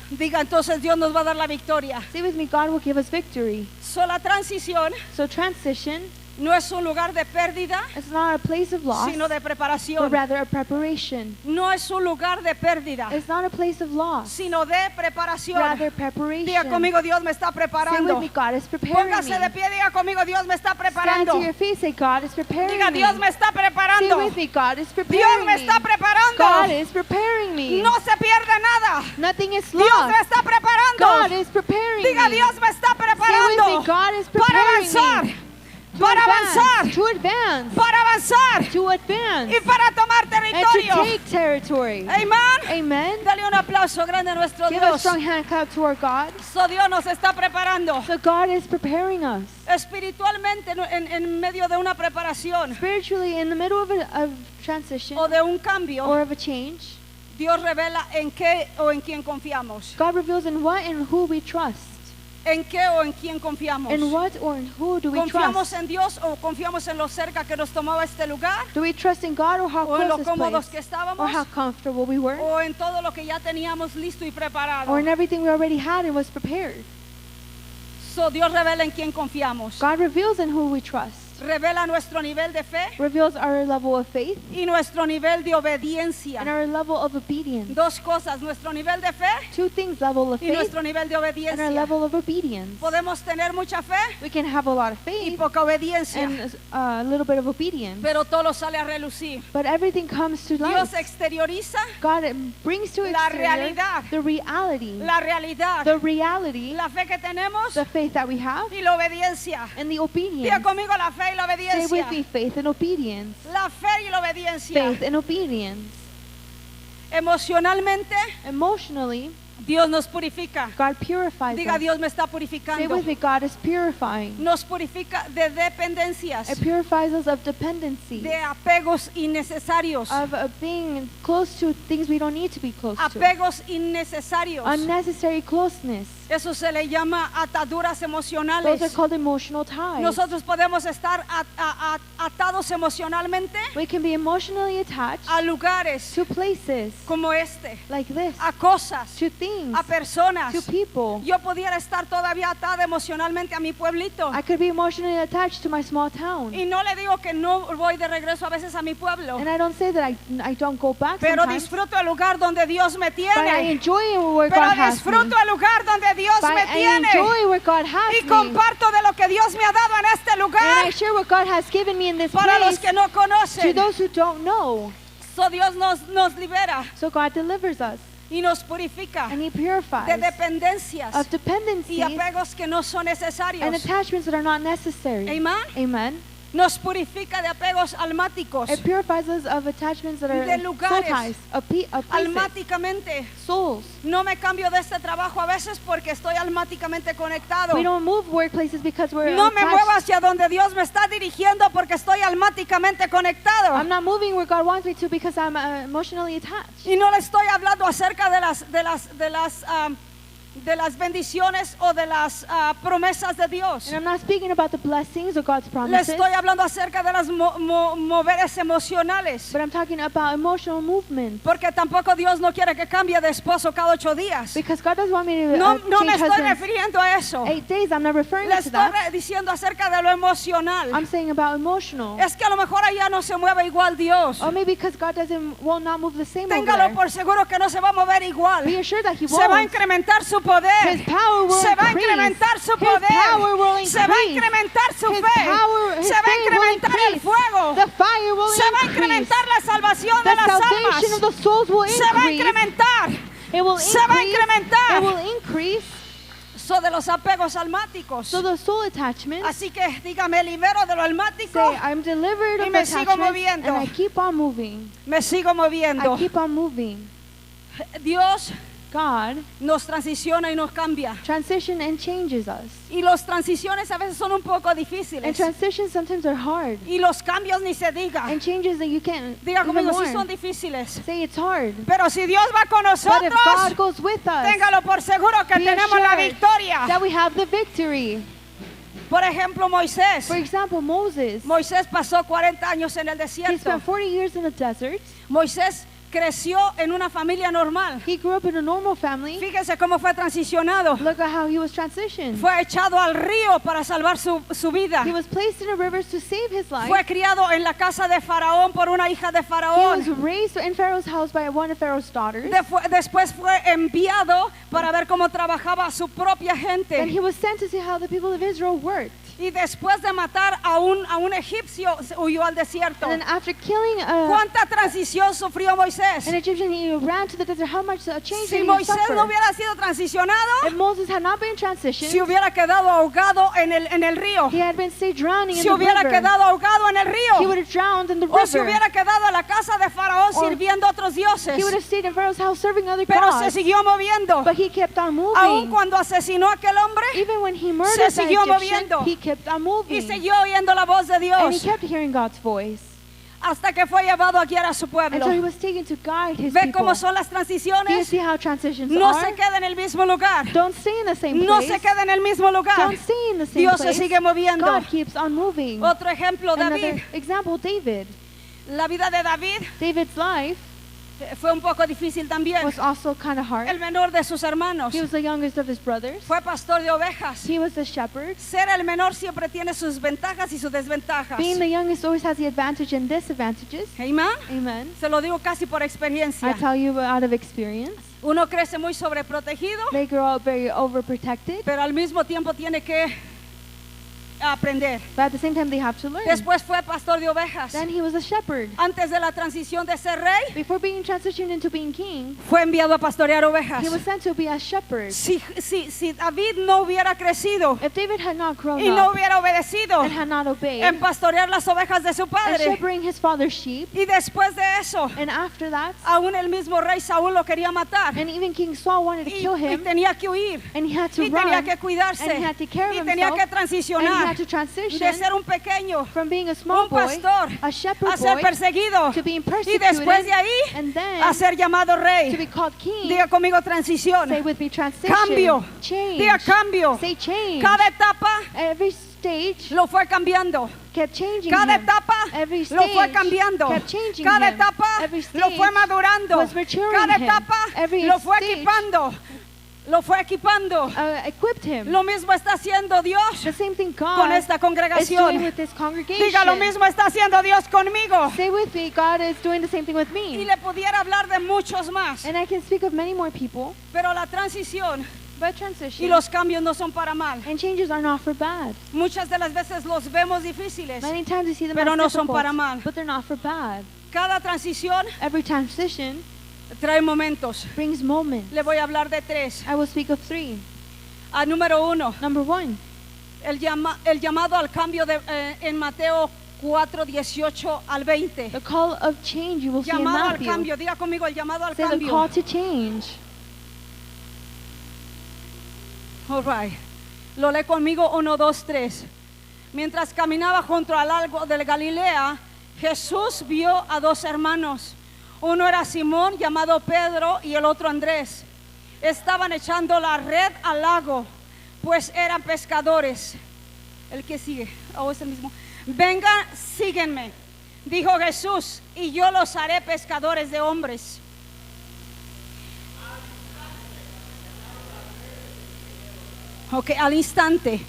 Diga, entonces Dios nos va a dar la victoria. Say with me, God will give us victory. So, la transición So transition no es un lugar de pérdida, is not a place of loss, sino de but preparación. rather a preparation. No es un lugar de pérdida, It's not a place of loss, sino de preparación. rather preparation. Diga conmigo, Dios me está Say with preparando. me, God is preparing Póngase de me. pie, diga conmigo, Dios me está Stand preparando. to your feet, say, God is preparing Diga, me. Dios me está Say preparando. with me, God is Dios preparing me me. está preparando. God is preparing me. No se pierde nada. Nothing is Dios me lost. está preparando. God is preparing Diga, me. Dios me está Say with preparando me, God is para preparing avanzar, me. para avanzar, To advance. para avanzar To advance. y para tomar And to territorio. take territory. Amén. Amen. Dale un aplauso grande a nuestro Give a Dios. strong hand clap to our God. So, Dios nos está preparando So God is preparing us. espiritualmente en medio de una preparación Spiritually, in the middle of a transition o de un cambio. or of a change, Dios revela en qué o en quién confiamos. God reveals in what and who we trust. ¿En qué o en quién confiamos? In what or in who do we ¿Confiamos trust? en Dios o confiamos en lo cerca que nos tomaba este lugar? Do we trust in God or how ¿O en close lo this cómodos place? que Or estábamos? how comfortable we were? ¿O en todo lo que ya teníamos listo y preparado? Or in everything we already had and was prepared? So, Dios revela en quién confiamos. God reveals in who we trust. Revela nuestro nivel de fe Reveals our level of faith y nuestro nivel de obediencia. and our level of obedience. Dos cosas, nuestro nivel de fe Two things, level of y faith nuestro nivel de and our obediencia. level of obedience. Podemos tener mucha fe We can have a lot of y faith poca obediencia, and a little bit of obedience. pero todo sale a relucir. But everything comes to light. Dios exterioriza God brings to La exterior realidad. the reality, la realidad, the reality, la fe que tenemos the faith that we have, y la obediencia. and the Diga obedience. conmigo la fe y la Say obediencia. with me, faith and obedience. La fe y la obediencia. Faith and obedience. Emocionalmente, Emotionally, Dios nos purifica. God purifies Diga, us. Dios me está Say purificando. with me, God is purifying. Nos purifica de dependencias, It purifies us of dependency, de apegos innecesarios. of being close to things we don't need to be close to. Apegos innecesarios. Unnecessary closeness. Eso se le llama ataduras Those are emocionales. called emotional ties. Nosotros podemos estar atados emocionalmente We can be emotionally attached a lugares to places como este, like this, a cosas, to things, a personas. to people. Yo pudiera estar todavía atada emocionalmente a mi pueblito. I could be emotionally attached to my small town. Y no le digo que no voy de regreso a veces a mi pueblo, And I don't say that I don't go back pero sometimes, disfruto el lugar donde Dios me but I tiene. enjoy where Pero God has me. disfruto el lugar donde Dios But me I tiene. enjoy where God has Y me. comparto de lo que Dios me ha dado en este And lugar I share what God has given me in this para los place que no to conocen. those who don't know. So Dios nos libera So God delivers us y nos purifica and He de purifies dependencias of y dependencies apegos que no son and necesarios. attachments that are not necessary. Amen. Amen. Nos purifica de apegos almáticos. It purifies us of attachments that are De soul lugares. ties, of places, Almáticamente. souls. No me cambio de este trabajo a veces porque estoy almáticamente conectado. We don't move workplaces because we're No me muevo attached. hacia donde Dios me está dirigiendo porque estoy almáticamente conectado. I'm not moving where God wants me to because I'm emotionally attached. Y no le estoy hablando acerca de las bendiciones o de las promesas de Dios. And I'm not speaking about the blessings or God's Le promises, estoy hablando acerca de las moveres emocionales. but I'm talking about emotional movement. Porque tampoco Dios no quiere que cambie de esposo cada 8 días. Because God doesn't want me to No me change estoy husbands refiriendo a eso. 8 days. I'm not referring Le to estoy that. diciendo acerca de lo emocional. I'm saying about emotional. Es que a lo mejor allá no se mueve igual Dios. Or maybe because God will not move the same over Téngalo there. por seguro que no se va a mover igual. Be assured that He Se va a won't. incrementar su poder. His power will Se va a increase. incrementar su His poder. power will Se va a increase. incrementar su His fe. power, His Se va a faith will incrementar el increase. fuego. The fire will Se va a increase. incrementar la salvación de The las salvation of almas. the souls will Se va a increase. incrementar. It will Se va a increase. incrementar. It will increase. So de los apegos almáticos. So the soul attachment, Así que dígame, libero de lo almático. say, I'm delivered Y of me sigo attachment, moviendo. and I keep on moving. Me sigo moviendo. I keep on moving. Dios God nos transiciona y nos cambia. transition and changes us. Y las transiciones a veces son un poco And difíciles. transitions sometimes are hard. Y los cambios ni se diga. And changes that you can't Diga even conmigo, more. sí son difíciles. Say it's hard. Pero si Dios va con But if nosotros, God goes with us, téngalo por seguro que be tenemos la assured victoria. that we have the victory. Por ejemplo, Moisés. For example, Moses, Moisés pasó 40 años en el he desierto. spent 40 years in the desert. Moisés creció en una familia normal. He grew up in a normal family. Fíjese cómo fue transicionado. Look at how he was transitioned. Fue echado al río para salvar su vida. He was placed in the rivers to save his life. Fue criado en la casa de Faraón por una hija de He was Faraón. raised in Pharaoh's house by one of Pharaoh's daughters. Después fue enviado para ver cómo trabajaba su propia And gente. he was sent to see how the people of Israel worked. Y después de matar a un egipcio, huyó al desierto. And then after killing ¿Cuánta transición sufrió Moisés? an Egyptian, he ran to the desert. How much change Si did he Moisés suffer? no hubiera sido transicionado, If Moses had not been transitioned, si hubiera quedado ahogado en el río, he had been stay drowning si in the hubiera river. quedado ahogado en el He río, would have drowned in the o si river. hubiera quedado en la casa de Faraón Or sirviendo a otros dioses, He would have stayed in Pharaoh's house serving other pero se gods. siguió moviendo. But he kept on Aun moving. cuando asesinó a aquel hombre Even when he murdered the siguió Egyptian, moviendo. he kept on y moving. siguió oyendo la voz de And he Dios kept hearing God's voice hasta que fue llevado a guiar a su pueblo. until he was taken to guide his ¿Ve people. cómo son las Do you transiciones? see how transitions No are? se queda en el mismo lugar. Don't stay in the same No place. se queda en el mismo lugar. Don't stay in the same Dios se place. sigue moviendo. God keeps on moving. Otro ejemplo, Another David. example, David. La vida de David David's life fue un poco difícil también. was also kind of hard. El menor de sus hermanos. He was the youngest of his brothers. Fue pastor de ovejas. He was the shepherd. Ser el menor siempre tiene sus ventajas y sus desventajas. Being the youngest always has the advantage and disadvantages. Amen. Amen. Se lo digo casi por I experiencia. tell you out of experience. Uno crece muy sobreprotegido, They grow up very overprotected, pero al mismo tiempo tiene que aprender. but at the same time they have to learn. Después fue pastor de ovejas. Then he was a shepherd. Antes de la transición de ser rey, Before being transitioned into being king, fue enviado a pastorear ovejas. he was sent to be a shepherd. Si David no hubiera crecido If David had not grown y no up hubiera obedecido and had not obeyed en pastorear las ovejas de su and padre, shepherding his father's sheep, y después de eso, and after that, aún el mismo rey Saúl lo quería matar and even King Saul wanted to y kill him, tenía que huir and he had to y tenía run, que cuidarse and he had to take care of y tenía himself, que and he transicionar had to de transition ser un pequeño, from being a small un boy, pastor, a shepherd a ser boy, perseguido to being y después de persecuted, ahí and then a ser llamado to rey. be called king. Diga conmigo transición, Say with me, transition, cambio, change. diga cambio. Say change. Cada etapa Every stage lo fue cambiando. kept changing Cada him. etapa Every lo fue stage cambiando. kept changing Cada him. etapa Every lo fue stage madurando. was maturing Cada him. etapa Every lo fue stage equipando. Lo fue equipando. equipped him. Lo mismo está haciendo Dios The same thing con God esta is doing congregación. with this congregation. Diga, lo mismo está haciendo Dios conmigo. Say with me, God is doing the same thing with Y me. le pudiera hablar de muchos más. And I can speak of many more people, Pero la transición but y transition los cambios no son para mal. and changes are not for bad. Muchas de las veces los vemos difíciles. Many times we see them Pero as no son difficult, para mal. but they're not for bad. Cada transición Every transition trae momentos. brings moments. Le voy a hablar de tres. I will speak of three. Número uno, Number one, el llamado al cambio en Mateo 4, 18 al 20. the call of change you will see in Llamado al Matthew. cambio, diga conmigo el llamado al Say the cambio. call to change. All right. Lo lee conmigo 1, 2, 3. Mientras caminaba junto al lago de Galilea, Jesús vio a dos hermanos. Uno era Simón, llamado Pedro, y el otro Andrés. Estaban echando la red al lago, pues eran pescadores. El que sigue, es el mismo. Vengan, síguenme, dijo Jesús, y yo los haré pescadores de hombres. Ok, al instante.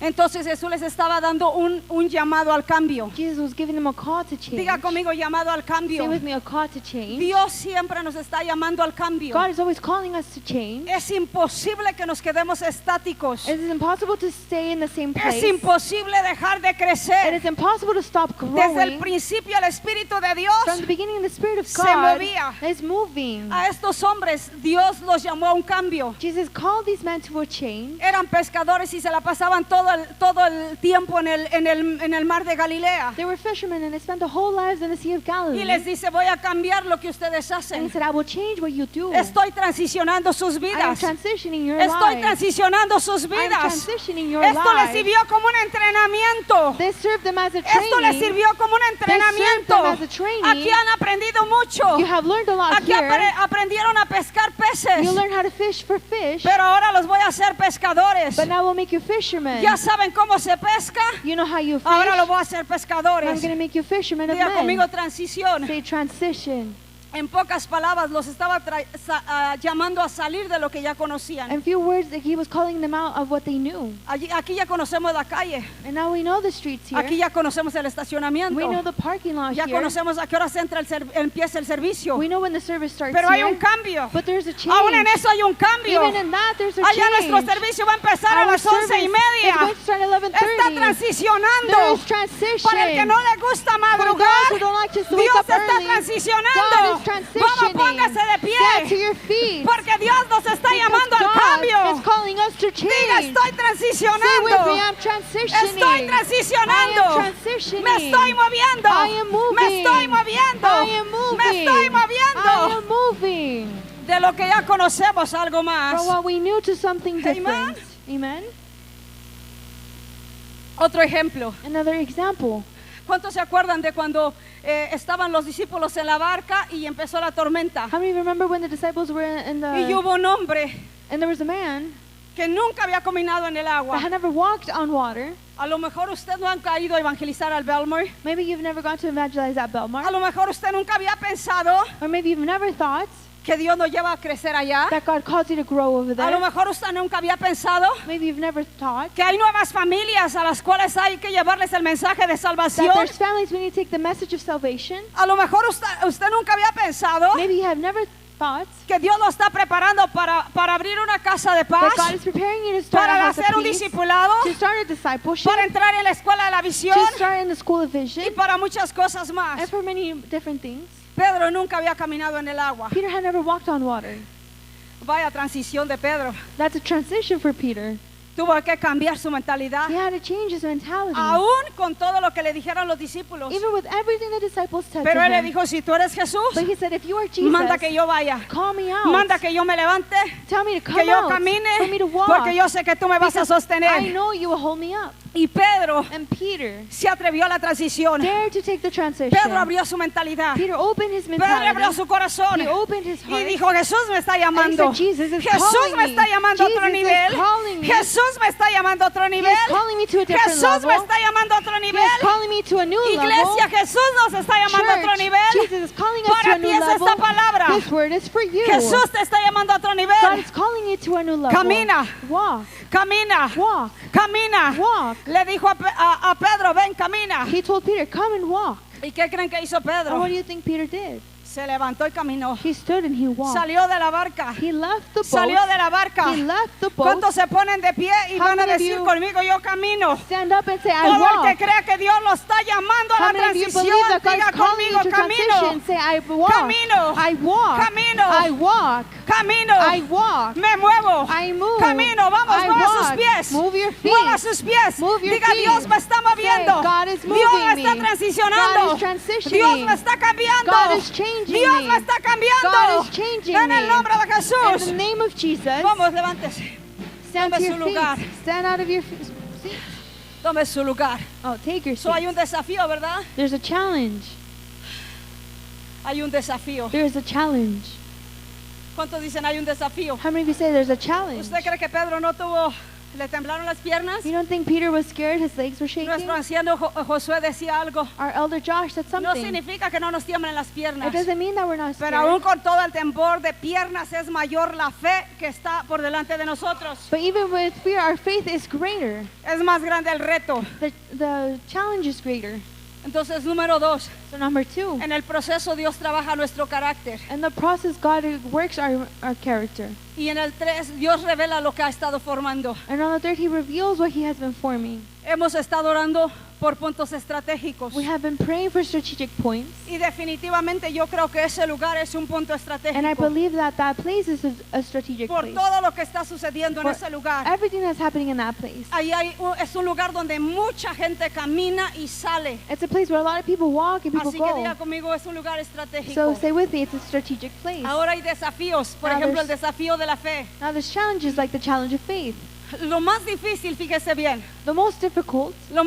Entonces Jesús les estaba dando un llamado al cambio. Jesus was giving them a call to change. Diga conmigo, llamado al Say cambio. with me, a call to change. Dios siempre nos está llamando al cambio. God is always calling us to change. Es imposible que nos quedemos estáticos. It is impossible to stay in the same place. Es imposible dejar de It crecer. is impossible to stop Desde el growing. principio el Espíritu de Dios From the beginning, the Spirit of se God movía. is moving. a estos hombres. Dios los llamó a un cambio. Jesus called these men to a change. Eran pescadores y se la pasaban todo el tiempo en el mar de Galilea. They were fishermen and they spent their whole lives in the Sea of Galilee. Y les dice, voy a cambiar lo que ustedes And he hacen. said, I will change what you do. Estoy transicionando sus I am vidas. transitioning your Estoy lives. transicionando sus I am vidas. transitioning your Esto les lives. sirvió como un entrenamiento. They served them as a Esto les training. sirvió como un entrenamiento. them as a training. Aquí han aprendido mucho. You have learned a lot Aquí here. aprendieron a pescar peces. You learn how to fish for fish. Pero ahora los voy a hacer pescadores. But now we'll make you fishermen. Ya saben cómo se pesca. You know how you fish. Ahora los voy a hacer I'm pescadores. going to make you fishermen of Diga men. conmigo transición. Say transition. En pocas palabras, los estaba llamando a salir de lo que ya conocían. In few words, that he was calling them out of what they knew. Aquí ya conocemos la calle. And now we know the streets here. Aquí ya conocemos el estacionamiento. We know the parking lot Ya here. conocemos a qué horas empieza el servicio. We know when the service starts Pero hay here. un cambio. But there's a change. Aún en eso hay un cambio. Even in that, there's a Allá change. nuestro servicio va a empezar a Our las service 11:30. is going to start at 11:30. Está transicionando. There is transition. Para el que no le gusta For madrugar, those who don't like to wake Dios up está early, transicionando. God is transitioning. Vamos, póngase de Stand to pie. your feet. Porque Dios nos está Because llamando al God cambio. is calling us to Diga, change. estoy Say with me, transicionando. I'm transitioning. Estoy transicionando. I am transitioning. Me estoy moviendo. I am moving. Me estoy moviendo. I am moving. Me estoy I moviendo. am moving. De lo que ya conocemos, algo From más. what we knew to something Amen. different. Amen. Otro ejemplo. Another example. ¿Cuántos se acuerdan de cuando estaban los discípulos en la barca y empezó la tormenta? How many remember when the disciples were in Y the hubo un hombre and there was a man que nunca había caminado en el that agua. had never walked on water? A lo mejor usted no ha ido a evangelizar al Belmore. Maybe you've never gone to evangelize at A Belmar. lo mejor usted nunca había pensado Or maybe you've never thought que Dios nos lleva a crecer allá. that God calls you to grow over A lo there. mejor usted nunca había pensado Maybe you've never thought que hay nuevas familias a las cuales hay que llevarles el mensaje de that salvación. there's families we need to take the message of salvation. A lo mejor usted nunca había pensado Maybe you have never thought que Dios lo está preparando para abrir una casa de paz, that God is preparing you to start a para house of hacer un peace, discipulado, to start a discipleship, para entrar en la escuela de la visión to start in the school of y vision, para muchas cosas and más. for many different things. Pedro nunca había caminado en el agua. Peter had never walked on water. Vaya transición de Pedro. That's a transition for Peter. Tuvo que cambiar su mentalidad. He had to change his mentality. Aún con todo lo que le dijeron los discípulos. Even with everything the disciples said Pero to él le him. dijo, si tú eres Jesús, But he said, if you are Jesus, manda que yo vaya. call me out. Manda que yo me levante, Tell me to come que yo out, for me camine, to walk. porque yo sé que tú me vas a because I sostener. know you will hold me up. Y Pedro And Peter se atrevió a la transición. dared to take the transition. Pedro abrió su mentalidad. Peter opened his Pedro abrió mentality. su corazón. He opened his Y heart. dijo, Jesús me está And he llamando. said, Jesus is Jesús calling me me. está llamando a otro Jesus is nivel. calling me. Jesús me está llamando a otro He nivel. is calling me to a different Jesús me level. está llamando a otro He nivel. is calling me to a new Iglesia, level. Jesús nos está llamando a otro Church, nivel. Jesus is calling us to Para a ti new es level. esta palabra. This word is for you. Jesús te está llamando a otro God nivel. is calling you to a new level. Camina. Walk. Camina. Walk. Camina. Walk. Le dijo a Pedro, ven, camina. He told Peter, come and walk. ¿Y qué creen que hizo And Pedro? what do you think Peter did? Se levantó y caminó. He stood and he walked. Salió de la barca. He left the Salió boat. de la barca. He left the boat. ¿Cuántos se ponen de pie y How van a many of decir you conmigo, yo camino? Stand up and say, I Todo el walk. que crea que Dios lo está llamando a How la many of you transición, believe that God diga is calling you conmigo, to camino, transition? Say, I walk. Camino. I walk. Camino. I walk. camino, I walk. me muevo, I move. camino, vamos, I mueva sus walk. pies, Move your feet. mueva sus pies, Move your diga feet. Dios me está moviendo, Say, God is Dios me moving está me. transicionando, God is transitioning. Dios me está cambiando, God is changing Dios me. me está cambiando, God is changing en el me. nombre de In Jesús, the name of Jesus, vamos, levántese, stand tome to su your lugar. feet. Stand out of your seat. tome su lugar. Oh, take your So hay un seat. desafío, ¿verdad? There's a challenge. Hay un desafío. There's a challenge. ¿Cuántos dicen hay un desafío? How many of you say there's a challenge? ¿Usted cree que Pedro no tuvo ¿Le temblaron las piernas? You don't think Peter was scared? His legs were shaking? Nuestro anciano Josué decía algo. Our elder Josh said No something. significa que no nos tiemblen las piernas. It doesn't mean that we're not Pero aún scared. con todo el temor de piernas es mayor la fe que está por delante de nosotros. But even with fear, our faith is greater. Es más grande el reto. The challenge is greater. Entonces, número 2, So number 2, en el proceso Dios trabaja nuestro carácter. in the process, God works our character. Y en el 3, Dios revela lo que ha estado formando. And on the third, He reveals what He has been forming. Hemos estado orando por puntos estratégicos. We have been praying for strategic points. Y definitivamente yo creo que ese lugar es un punto And I estratégico. believe that that place is a strategic Por place. todo lo que está sucediendo en For ese lugar. everything that's happening in that place. Ahí es un lugar donde mucha gente camina y sale. It's a place where a lot of people walk and people Así que go. diga conmigo, es un lugar So estratégico. stay with me, it's a strategic place. Ahora hay desafíos, por Now ejemplo el there's- desafío de la fe. Now there's challenges like the challenge of faith. Lo más difícil, fíjese bien, The most difficult no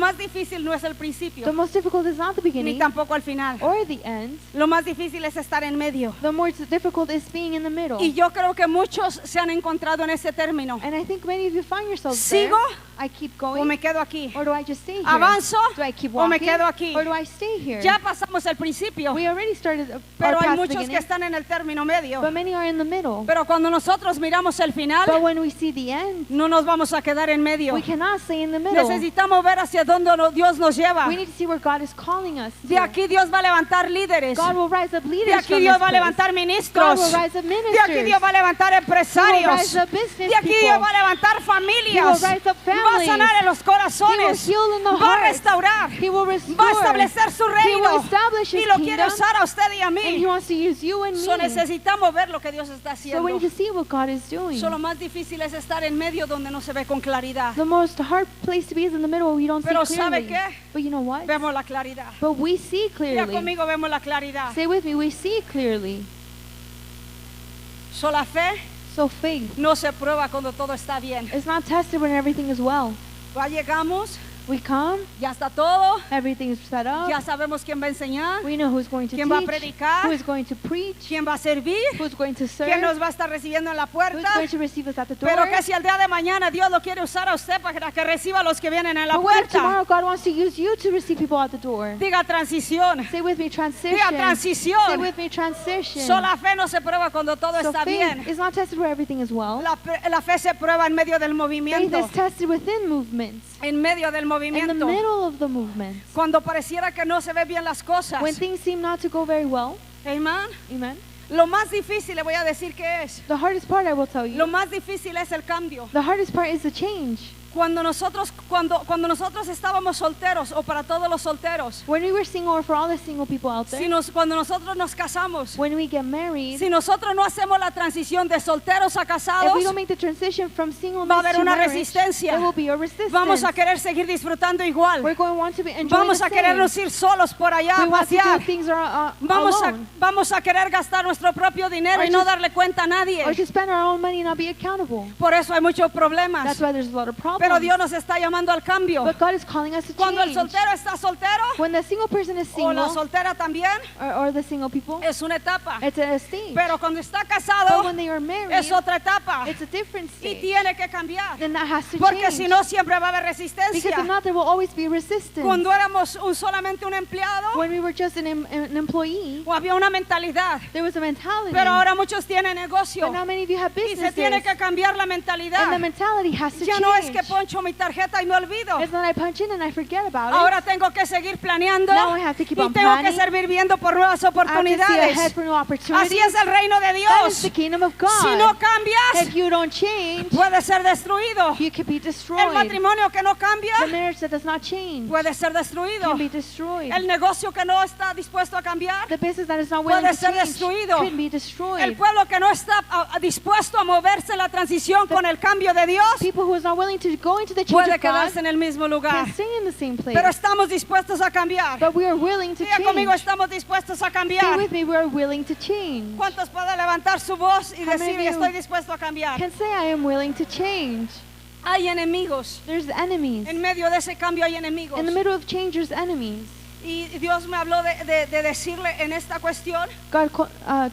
es el The principio, most difficult is not the ni beginning tampoco el final. or the end. Lo más difícil es estar en medio. The more difficult is being in the middle. Y yo creo que muchos se han encontrado en ese término. And I think many of you find yourselves ¿Sigo there. I keep o going, me quedo aquí? or do I just stay here? ¿Avanzo Do I keep o me walking, quedo aquí? or do I stay here? Ya pasamos el principio, We already started pero our hay past muchos que beginning, están en el término medio. but many are in the middle. Pero cuando nosotros miramos el But final, when we see the end, no nos vamos a quedar en medio. we cannot stay in the middle. Necesitamos ver hacia dónde Dios nos lleva. We need to see where God is calling us De to. aquí Dios va a levantar líderes. God will rise up De leaders aquí from Dios this va a place. levantar God ministros. will rise up De aquí ministers. Dios va a levantar He will empresarios. rise up business De aquí people. Dios va a levantar familias. He will rise up Va a families. sanar en los He will corazones. heal in the Va a heart. restaurar. He will restore. Va a establecer su He will reino. establish Y His lo quiere kingdom. usar a usted y a And He mí. wants to use you and So me. necesitamos ver lo que Dios está So we haciendo. need to see what God is doing. So lo más difícil es estar en medio donde no se ve con claridad. The most hard place to be is in the middle where we don't Pero see ¿sabe clearly. qué? But you know what? Vemos la claridad. But we see Ya clearly. conmigo vemos la claridad. Say with me, we see clearly. So la fe So faith no se prueba cuando todo está bien. is not tested when everything is well. Ya llegamos, We come, ya está todo, everything's set up. ya sabemos quién va a enseñar, We know who's going to quién va a teach, predicar, who is going to preach, quién va a servir, who's going to serve, quién nos va a estar recibiendo en la who's puerta. going to receive us at the door. Pero que si el día de mañana Dios lo quiere usar a usted para que reciba a los que vienen en la But what if puerta. tomorrow God wants to use you to receive people at the door? Diga transición. Say with me, transition. Diga Say transición. with me, transition. So la fe no se prueba cuando todo So está bien. faith is not tested where everything is well. La fe se prueba en medio del Faith movimiento. is tested within movements, En medio del in the movimiento. middle of the movements. Cuando pareciera que no se ve bien las cosas. When things seem not to go very well, Amen. amen. Lo más difícil le voy a decir que es. The hardest part I will tell Lo you, más difícil es el cambio. the hardest part is the change. Cuando nosotros estábamos solteros, o para todos los solteros, When we were single, or for all the single people out there, cuando nosotros nos casamos, when we get married, si nosotros no hacemos la transición de solteros a if casados, we don't make the transition from singleness va a haber to una marriage, resistencia. there will be a resistance. vamos a querer seguir disfrutando igual. We're going to want to be enjoying Vamos the a same. querernos ir solos por allá We a want to do pasear. things alone, Vamos a querer gastar nuestro propio dinero Or y no just- darle cuenta a nadie. or to spend our own money and not be accountable. Por eso hay muchos problemas. That's why there's a lot of problems. Pero Dios nos está llamando al cambio. But God is calling us to Cuando el change. soltero está soltero, When the single person is o la single, soltera también, or the single people, es una etapa. it's a stage. Pero cuando está But casado, when they are married, es otra etapa. it's a different Y stage. tiene que cambiar. Then that has to Porque change. si no, siempre va a haber Because resistencia. if not, there will always be resistance. Cuando éramos solamente un empleado, When we were just an employee, o había una mentalidad. there was a mentality. Pero ahora muchos tienen negocio. But now many of you have Y se tiene businesses. que cambiar la And the mentalidad. mentality has to Ya change. no es que poncho mi tarjeta y me olvido. It's not I punch in and I forget about Ahora it. tengo que seguir planeando Now I have to keep y on tengo que planning. seguir viviendo por nuevas I have to see ahead oportunidades. for new opportunities. Así es el reino de That is Dios. the kingdom of God. Si no cambias, If you don't change, puede ser destruido. you can be El destroyed. matrimonio que no cambia The marriage that does not change puede ser destruido. can be destroyed. El negocio que no está dispuesto a cambiar, The business that is not willing puede to ser change destruido. could be el destroyed. pueblo que no está dispuesto a moverse en la transición con el cambio de Dios, People who are not willing to go into the change puede of God quedarse en el mismo lugar. can stay in the same place. Pero estamos dispuestos a cambiar. But we are willing to Diga conmigo, change. estamos dispuestos a Stay cambiar. with me, we are willing to change. ¿Cuántos pueden levantar su voz y How many decir, of you estoy dispuesto a cambiar? Can say I am willing to change. Hay enemigos. There's enemies. En medio de ese cambio hay enemigos. In the middle of change, there's enemies. Y Dios me habló de decirle en esta cuestión. God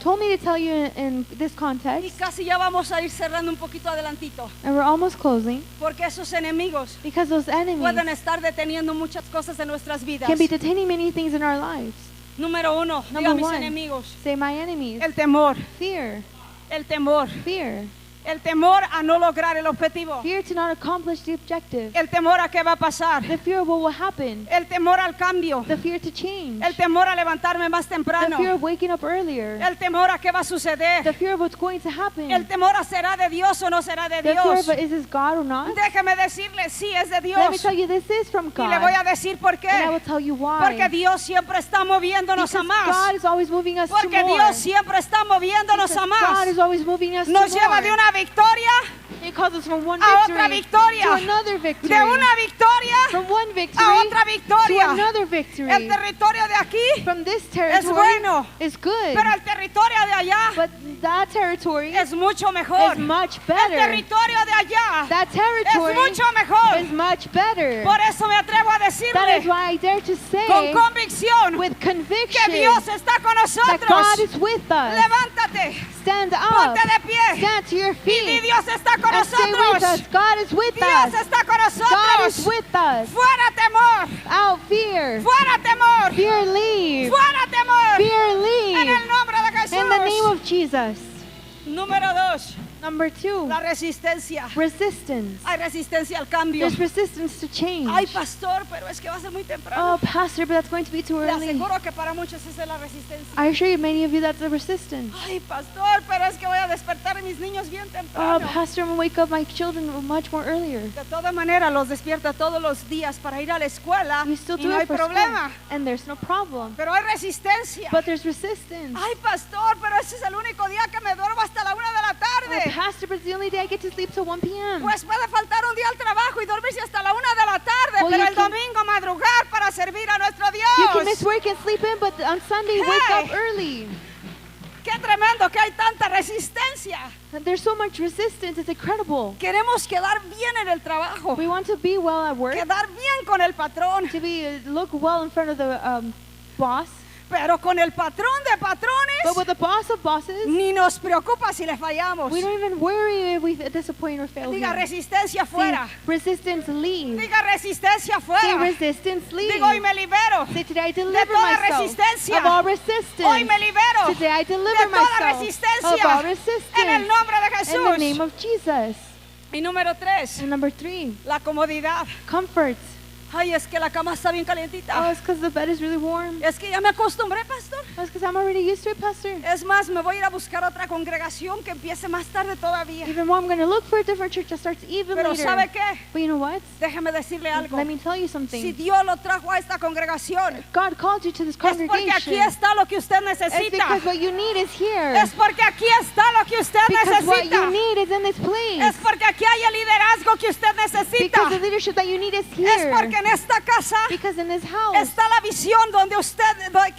told me to tell you in this Y context, casi ya vamos a ir cerrando un poquito adelantito. and we're almost closing, Porque esos enemigos because those pueden enemies estar deteniendo muchas cosas en nuestras vidas. can be detaining many things in our lives. Número uno, diga Number mis one. enemigos. Say my enemies. El temor, Fear. el temor. Fear. El temor a no lograr el objetivo. Fear to not accomplish the objective. El temor a qué va a pasar. The fear of what will happen. El temor al cambio. The fear to change. El temor a levantarme más The temprano. fear of waking up earlier. El temor a qué va a suceder. The fear of what's going to happen. El temor a será de Dios o no será de The fear Dios. of is this God or not? Déjeme decirle, sí es de Let me Dios. tell you, this is from Y le voy God. a decir por And I will qué. tell you why. Porque Dios siempre está moviéndonos Because a más. God is always moving us to Porque more. Dios siempre está moviéndonos Because a más. God is always moving us Nos to lleva more. de una victoria He calls us from one a otra victory victoria. to another victory. De una victoria From one victory a otra to victoria. another victory. El territorio de aquí, From this territory bueno. is good. pero el territorio de allá But that territory es mucho mejor. is much El better. territorio de allá That es territory mucho mejor. is much better. Por eso me atrevo a That is decirle why I dare to con say convicción with que conviction Dios está con that God nosotros. is with us. Levántate, Stand up. ponte de pie Stand to your y di feet. Dios está con And say with us, nosotros. God is with Dios us. está con God is nosotros. with us. Fuera temor, Out fear. fuera temor, Fear leave. fuera temor. Fear En leave. el nombre de In the name Jesús. of Jesus. Número 2, Number 2, la resistencia. resistance. Hay resistencia al cambio. There's resistance to change. Ay, pastor, pero es que va a ser muy temprano. Oh, Pastor, but that's going to be too Le early. aseguro que para muchos esa es la resistencia. I assure you, many of you, that's the resistance. Ay, pastor, pero es que voy a despertar a mis niños bien Oh, temprano. Pastor, I'm going to wake up my children much more earlier. De todas maneras, los despierta todos los días para ir a la escuela We still y do no hay it for problema. school, and there's no problem. Pero hay resistencia. But there's resistance. Ay, pastor, pero ese es el único día que me duermo hasta la 1 de la Oh, tarde. Pastor, but it's the only day I get to sleep till 1 p.m. Pues puede faltar un día al trabajo y dormirse hasta la 1 de la tarde, Well, pero you el can- domingo madrugar para servir a nuestro You can miss Dios. work and sleep in, but on Sunday, wake Hey. up early. Qué tremendo que hay tanta resistencia. And there's so much resistance, it's incredible. Queremos quedar bien en el trabajo, We want to be well at work, quedar bien con el patrón, to be look well in front of the boss, pero con el patrón de patrones but with the boss of bosses, ni nos preocupa si le fallamos. we don't even worry if we disappoint or fail Diga him. resistencia Say, fuera. resistance leave. Diga resistencia Say fuera. resistance leave. Digo, hoy me libero. Say today I De deliver toda myself resistencia. of all resistance. Hoy me libero. Today I De deliver toda myself of all resistencia. resistance. En el nombre de In the name Jesús. of Jesus. Y número 3, And number 3, la comodidad. comfort. Ay, es que la cama está bien Oh, calientita. it's because the bed is really warm. Es que ya me acostumbré, pastor. Oh, it's because I'm already used to it, Pastor. Es más, me voy a ir a buscar otra congregación que empiece más tarde todavía. Even more, I'm going to look for a different church that starts even Pero later. ¿sabe qué? But you know what? Déjeme decirle algo. Let me tell you Si something. Dios lo trajo a esta congregación, God called you to this es porque aquí congregation. está lo que usted It's necesita. because what you need is here. Es porque aquí está lo que usted Because what you necesita. need is in this Es place. porque aquí hay el liderazgo que usted necesita. Because the leadership that you need is Es here. porque en esta casa Because in this house, está la visión donde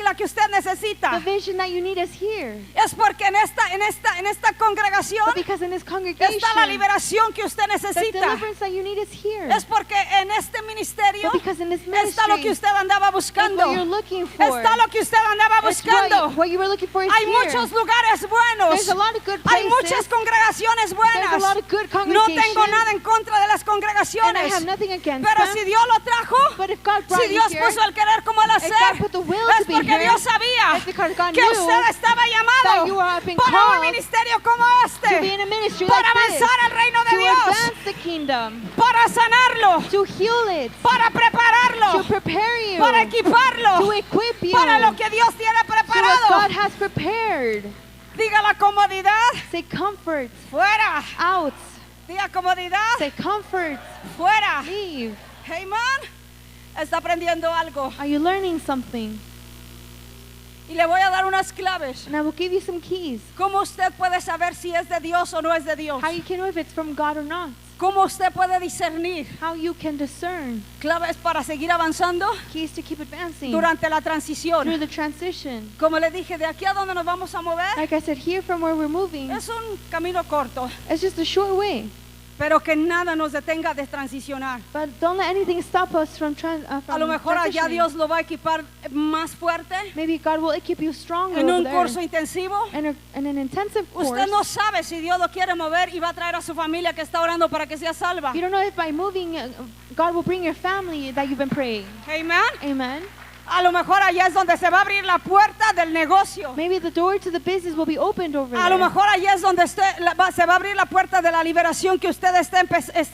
la que usted necesita. the vision that you need is here. Es porque en esta congregación But because in this congregation, está la liberación que usted the necesita. deliverance that you need is here. Es porque en este ministerio But because in this está lo que ministry, usted andaba that's buscando. what you're looking for. Está lo que usted andaba It's buscando. what you were looking for is Hay here. muchos lugares buenos. There's a lot of good Hay places. muchas congregaciones There's a buenas. lot of good No congregations. tengo nada en contra de las And I congregaciones. have nothing against Pero them. si Dios lo trajo, But if God brought si Dios you here, puso el querer como el if hacer, God put the will es to be porque here, Dios sabía it's because God que knew usted estaba that llamado you have been para un called ministerio como to be este, in a ministry para like this, avanzar al reino de to Dios, advance the kingdom, para sanarlo, to heal it, para to prepararlo, prepare you, para to equiparlo, equip you para lo que Dios tiene to what God preparado. has prepared. Diga la comodidad, Say comfort, fuera. out. Diga comodidad, Say comfort, fuera. leave. Amen. Está aprendiendo algo. Are you learning something? Y le voy a dar unas claves. And I will give you some keys. ¿Cómo usted puede saber si es de Dios o no es de Dios? How you can know if it's from God or not. ¿Cómo usted puede discernir? How you can discern. Claves para seguir avanzando Keys to keep advancing durante la through transición. the transition. Como le dije, de aquí a donde nos vamos a mover Like I said, here from where we're moving, es un camino corto. it's just a short way. pero que nada nos detenga de transicionar. But don't let anything stop us from, A lo mejor allá transitioning. Dios lo va a equipar más fuerte Maybe God will keep you stronger en over un there. curso intensivo. In an intensive course. Usted no sabe si Dios lo quiere mover y va a traer a su familia que está orando para que sea salva. You don't know if by moving, God will bring your family that you've been praying. Amen. Amen. A lo mejor allá es donde se va a abrir la puerta del negocio. Maybe the door to the business will be opened over A lo there. mejor allá es donde se va a abrir la puerta de la liberación que usted está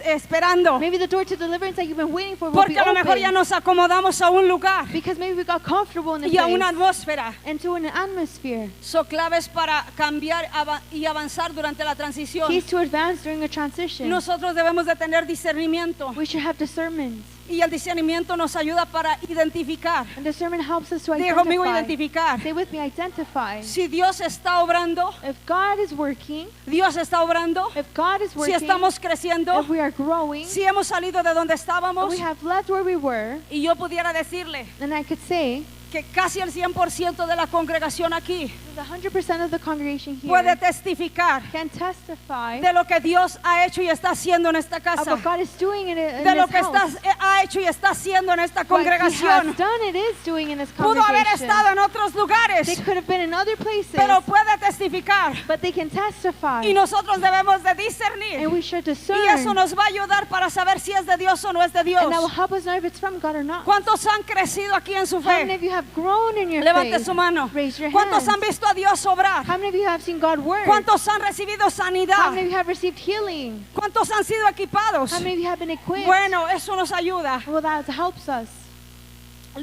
esperando. Maybe the door to deliverance that you've been waiting for will be Porque a lo mejor ya opened. nos acomodamos a un lugar Because maybe we got comfortable in the y a una place atmósfera. and to an atmosphere. Son claves para cambiar y avanzar durante la transición. Keys to advance during a transition. Nosotros debemos de tener discernimiento We should have discernment. y el discernimiento nos ayuda para identificar. And discernment helps us to Diga conmigo identify. identificar. Say with me, identify. Si Dios está obrando, If God is working, Dios está obrando. if God is Si working, estamos creciendo, if we are growing, si hemos salido de donde if estábamos, we have left where we were, y yo pudiera decirle then I could say que casi el 100% de la congregación aquí that 100% of the congregation puede here testificar can testify de lo que Dios ha hecho y está haciendo en esta of casa, what God is doing in de lo this que house. ha hecho y está haciendo en esta What He congregación. has done, it is doing in this Pudo haber congregation. estado en otros They lugares, could have been in other places, pero puede testificar but they can testify. y nosotros debemos de And discernir we should discern. y eso nos va a ayudar para saber si es de Dios o no es de Dios. And that will help us know if it's from God or not. ¿Cuántos han crecido aquí en su How many fe? of you have grown in your Levante faith? su mano. Raise your ¿Cuántos hands. han visto a Dios obrar? How many of you have seen God work? ¿Cuántos han recibido How sanidad? many of you have received healing? ¿Cuántos han sido equipados? How many of you have been equipped? Bueno, eso nos ayuda. Well, that helps us.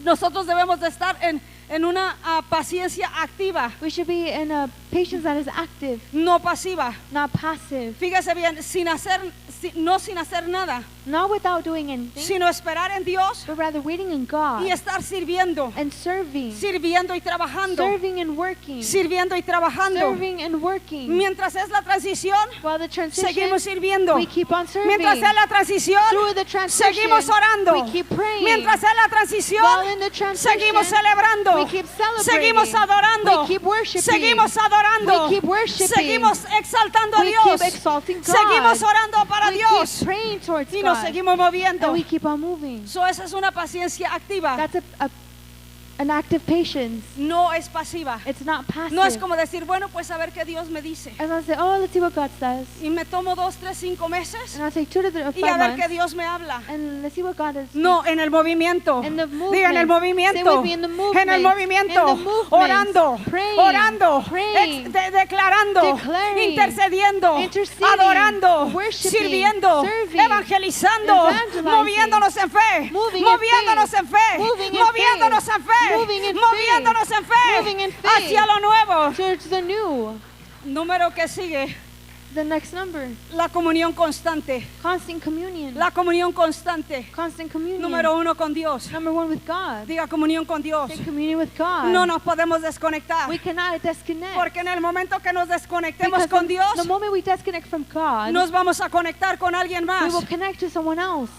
Nosotros debemos de estar en una paciencia activa, We should be in a patience that is active, no pasiva. not passive, Fíjese bien, no sin hacer nada, not without doing anything, sino esperar en Dios but rather waiting in God y estar sirviendo, and serving, sirviendo y trabajando, serving and working, sirviendo y trabajando. serving and working. Mientras es la transición, While the transition, seguimos sirviendo. we keep on serving. Mientras es la transición, Through the transition, seguimos orando. we keep praying. Mientras es la transición, While in the transition, seguimos celebrando. we keep celebrating. Seguimos adorando. We keep worshiping. Seguimos adorando. We keep worshiping. Seguimos exaltando a We Dios. keep exalting God. Seguimos orando para We Dios. keep praying towards Y nos God. seguimos moviendo. And we keep on moving. So, esa es una paciencia activa. That's an active patience. No es pasiva. It's not passive. No es como decir, bueno, pues a ver qué Dios me dice. And I'll say, oh, let's see what God says. Y me tomo 2, 3, 5 meses And I'll say 2 to 5 y a ver qué months. Dios me habla. And let's see what God is. No, en el movimiento. In the movement. Diga en el Say movimiento. with me, in the movement. En el movimiento. In the movement. Orando. Praying. Orando. Praying. Declarando. Declaring. Intercediendo. Interceding. Adorando. Worshiping. Sirviendo. Serving. Evangelizando. Evangelizing. Moviéndonos en fe. Moving in Moviéndonos faith. en fe. Moving in Moviéndonos faith. en fe. Moving in Moviéndonos en fe. Moving in faith. Hacia lo nuevo. Towards the new. Número que sigue. The next number. La comunión constante. Constant communion. La comunión constante. Constant communion. Número 1 con Dios. Number 1 with God. Diga comunión con Dios. Say communion with God. No nos podemos desconectar. We cannot disconnect. Porque en el momento que nos desconectemos Because con Dios, the moment we disconnect from God, nos vamos a conectar con alguien we más. will connect to someone else.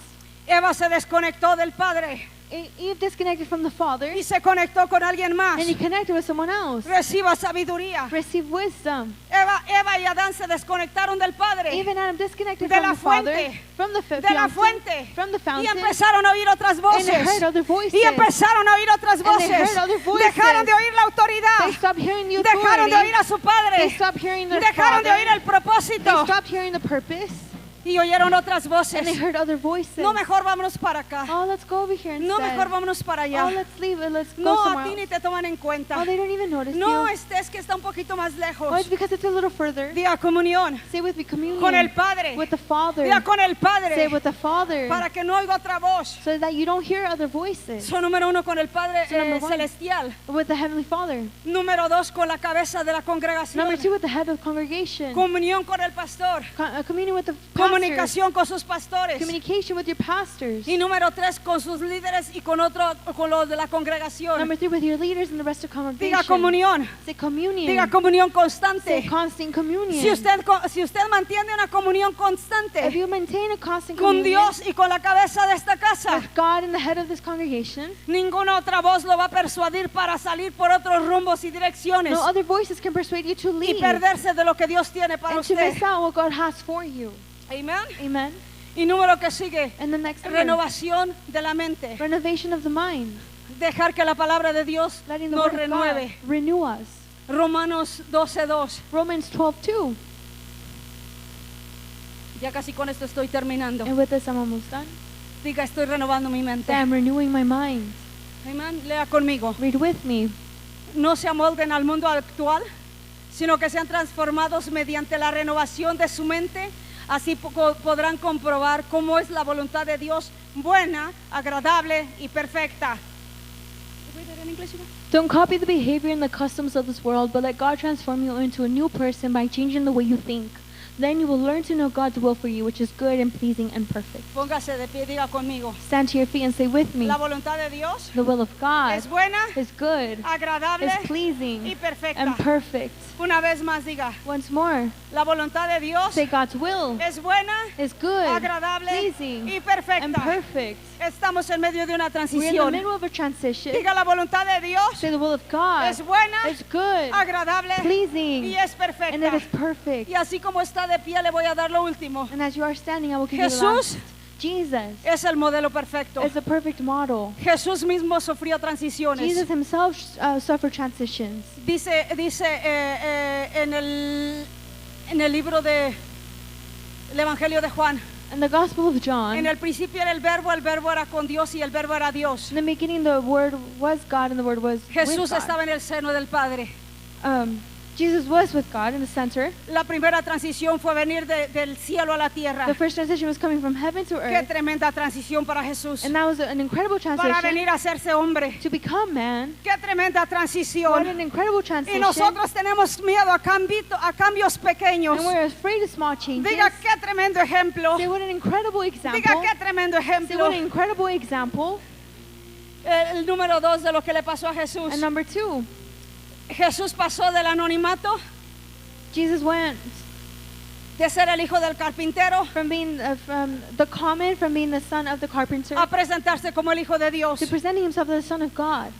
Eva se desconectó del Padre Eve disconnected from the Father, y se conectó con alguien más. and he connected with someone else. Reciba sabiduría. Receive wisdom. Eva y Adán se desconectaron del Padre, Even Adam disconnected de from la the Father, fuente, from the de la fountain, fuente, from the y fountain, empezaron a oír otras and voces. they heard other voices. Y empezaron a oír otras And they voces. heard other voices. Dejaron de oír la autoridad. They stopped hearing the Dejaron de authority. oír a su They Padre. stopped hearing their Dejaron de Father. oír el propósito. They stopped hearing the purpose, Y oyeron otras and they voces. heard other voices. No, mejor vámonos para acá. Oh, let's go over here instead. No, mejor vámonos para Oh, allá. let's leave it. Let's go No, a somewhere ti else. ni te toman en cuenta. Oh, they don't even notice No, you. es que está un poquito más Oh, lejos. it's because it's a little further. Diga comunión Say with me, communion. con el Padre. With the Father. Diga con el Say Padre. with the Father. Para que no oiga otra voz. So that you don't hear other voices. So, número 1 con el Padre So, number 1. celestial. With the Heavenly Father. Número 2 con la cabeza de la congregación. Number 2 with the head of the congregation. Comunión con el pastor. Communion with the pastors. Comunicación con sus pastores. Communication with your pastors. Y número 3 con sus líderes y con los de la congregación. Number 3 with your leaders and the rest of the congregation. Diga comunión. Say communion. Diga comunión Say constante. constant communion. Si usted mantiene una comunión If constante you maintain a constant con communion Dios y con la cabeza de esta casa, with God and the head of this congregation, ninguna otra voz lo va a persuadir para salir por otros rumbos y direcciones no other voices can persuade you to y leave perderse de lo que Dios tiene para and to miss usted. out what God has for you. Amén. Amen. Y número que sigue, And the next number, renovación de la mente. renovation of the mind. Dejar que la palabra de Dios Letting the nos word of God renueve. renew us. Romanos 12:2. Romans 12:2. Ya casi con esto estoy terminando. And with this, I'm almost done. Diga, estoy renovando mi mente. Say, I'm renewing my mind. Amén. Lea conmigo. Read with me. No se amolden al mundo actual, sino que sean transformados mediante la renovación de su mente. Así podrán comprobar cómo es la voluntad de Dios, buena, agradable y perfecta. Don't copy the behavior and the customs of this world, but let God transform you into a new person by changing the way you think. Then you will learn to know God's will for you, which is good and pleasing and perfect. Póngase de pie, diga conmigo. Stand to your feet and say with me, La voluntad de Dios the will of God es buena, is good, agradable is y pleasing, perfecta. and perfect. Una vez más diga, Once more, la voluntad de Dios say God's will es buena, is good, agradable pleasing, y and perfecta. perfect. Estamos en medio de una We're in the transición. middle of a transition. Diga, la voluntad de Dios Say the will of God es buena, is good, agradable pleasing, y es and it perfecta. is perfect. Y así como está de pie, le voy a dar lo último. And as you are standing, I will give you the Jesús last. Jesus es el modelo perfecto. is the perfect model. Jesús mismo sufrió transiciones. Jesus himself suffered transitions. Dice en el libro de el Evangelio de Juan, In the Gospel of John, en el principio era el verbo era con Dios y el verbo era Dios. in the beginning the Word was God and the Word was Jesús with God. estaba en el seno del Padre. Jesus was with God in the center. La primera transición fue venir del cielo a la tierra. The first transition was coming from heaven to Qué earth. tremenda transición para Jesús. And that was an incredible Para transition venir a hacerse hombre. to become man. Qué tremenda What transición. an incredible Y transition. nosotros tenemos miedo a cambios pequeños. And we're afraid of small changes. Diga, qué tremendo ejemplo. Say what an incredible Diga, example. qué tremendo Say ejemplo. what an incredible example. El número 2 de lo que le pasó a Jesús. And number 2, Jesús pasó del anonimato, Jesus went de ser el hijo del carpintero, from being from the common, from being the son of the carpenter, a presentarse como el hijo de Dios. to presenting himself as the son of God.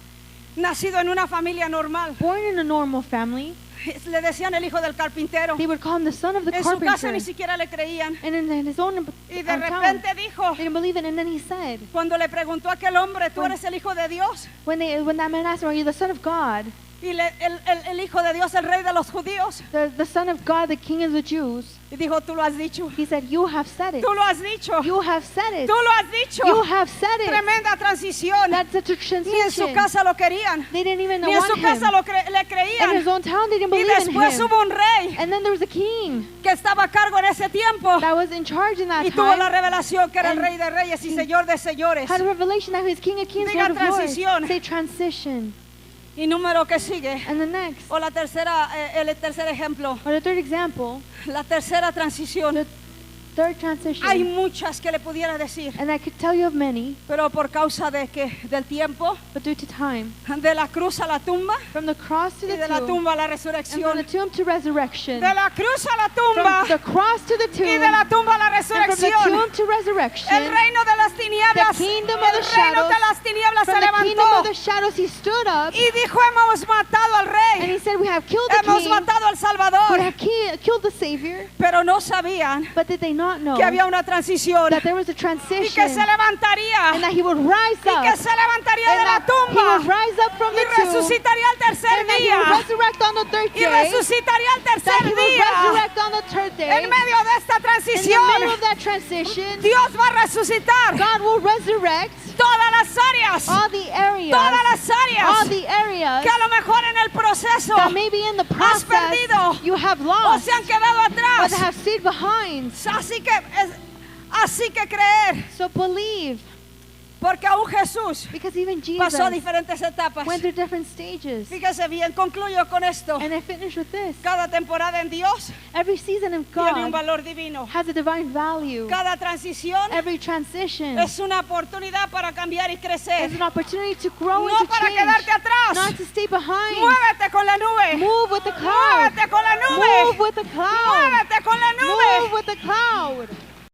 Nacido en una familia normal. Born in a normal family, Le decían el hijo del carpintero. they would call him the son of the En su casa carpenter. ni siquiera le creían. And in his own Y de town, repente dijo, they didn't believe it. And then he said, cuando le preguntó a aquel hombre, ¿tú eres el hijo de Dios? when that man asked him, "Are you the son of God?" Y el hijo de Dios, el rey de los judíos. The son of God, the king of the Jews. Y dijo, tú lo has dicho. He said, "You have said it. Tú lo has dicho. You have said it. Tú lo has dicho. You have said it." Tremenda transición. That's a Ni en su transition. casa lo querían. They didn't even Ni en su want casa him. le In creían. his own town, they didn't Y believe in después him. hubo un rey And then there was a king que estaba a cargo en ese tiempo. that was in charge in that Y tuvo la time. revelación que era el And rey de reyes y señor de señores. Had a revelation that he was king of kings, Diga Lord of lords. transición. Say transition. Y número que sigue. And the next, O el tercer ejemplo. or the third example, La tercera transición. third Hay transition. muchas que le pudiera decir. And I could tell you of many, Pero por causa del tiempo, but due to time, de la cruz a la tumba from the cross to y the de la tomb, tumba a la and from the resurrección. tomb to resurrection, De la cruz a la tumba from the cross to the y tomb, de la tumba a la and from the resurrección. tomb to El resurrection, reino de las tinieblas, The kingdom of el the reino de shadows, las tinieblas se from the kingdom of levantó the shadows, he stood up, y dijo, hemos matado al and rey, he said, "We have killed the hemos king, matado al we Salvador. have killed the Savior." Pero no sabían But did they not know que había una transición that there was a y que transition, se levantaría and that he would rise y que up, se levantaría de and la that he tumba would rise up from y the tomb, resucitaría al tercer and that he would día resurrect on the third y day, resucitaría al that he tercer would día. resurrect on the third day. En medio de esta In the middle transición, of that transition, Dios va a resucitar God will resurrect todas las áreas, all the areas, todas las all áreas the areas que a lo mejor en el proceso that maybe in the process perdido you have o lost se han quedado or atrás. that have stayed behind. Así que creer, So believe, porque aún Jesús because even pasó Jesus diferentes etapas. went through different stages. Fíjese bien, concluyo con esto. And I finish with this. Cada temporada en Dios Every season of tiene un God valor divino. has a divine value. Cada transición Every transition es una oportunidad para cambiar y is crecer. an opportunity to grow No and to para change, quedarte atrás. not to stay behind. Muévete con la nube. Move with the cloud. Muévete con la nube. Move with the cloud. Muévete con la Move nube. with the cloud.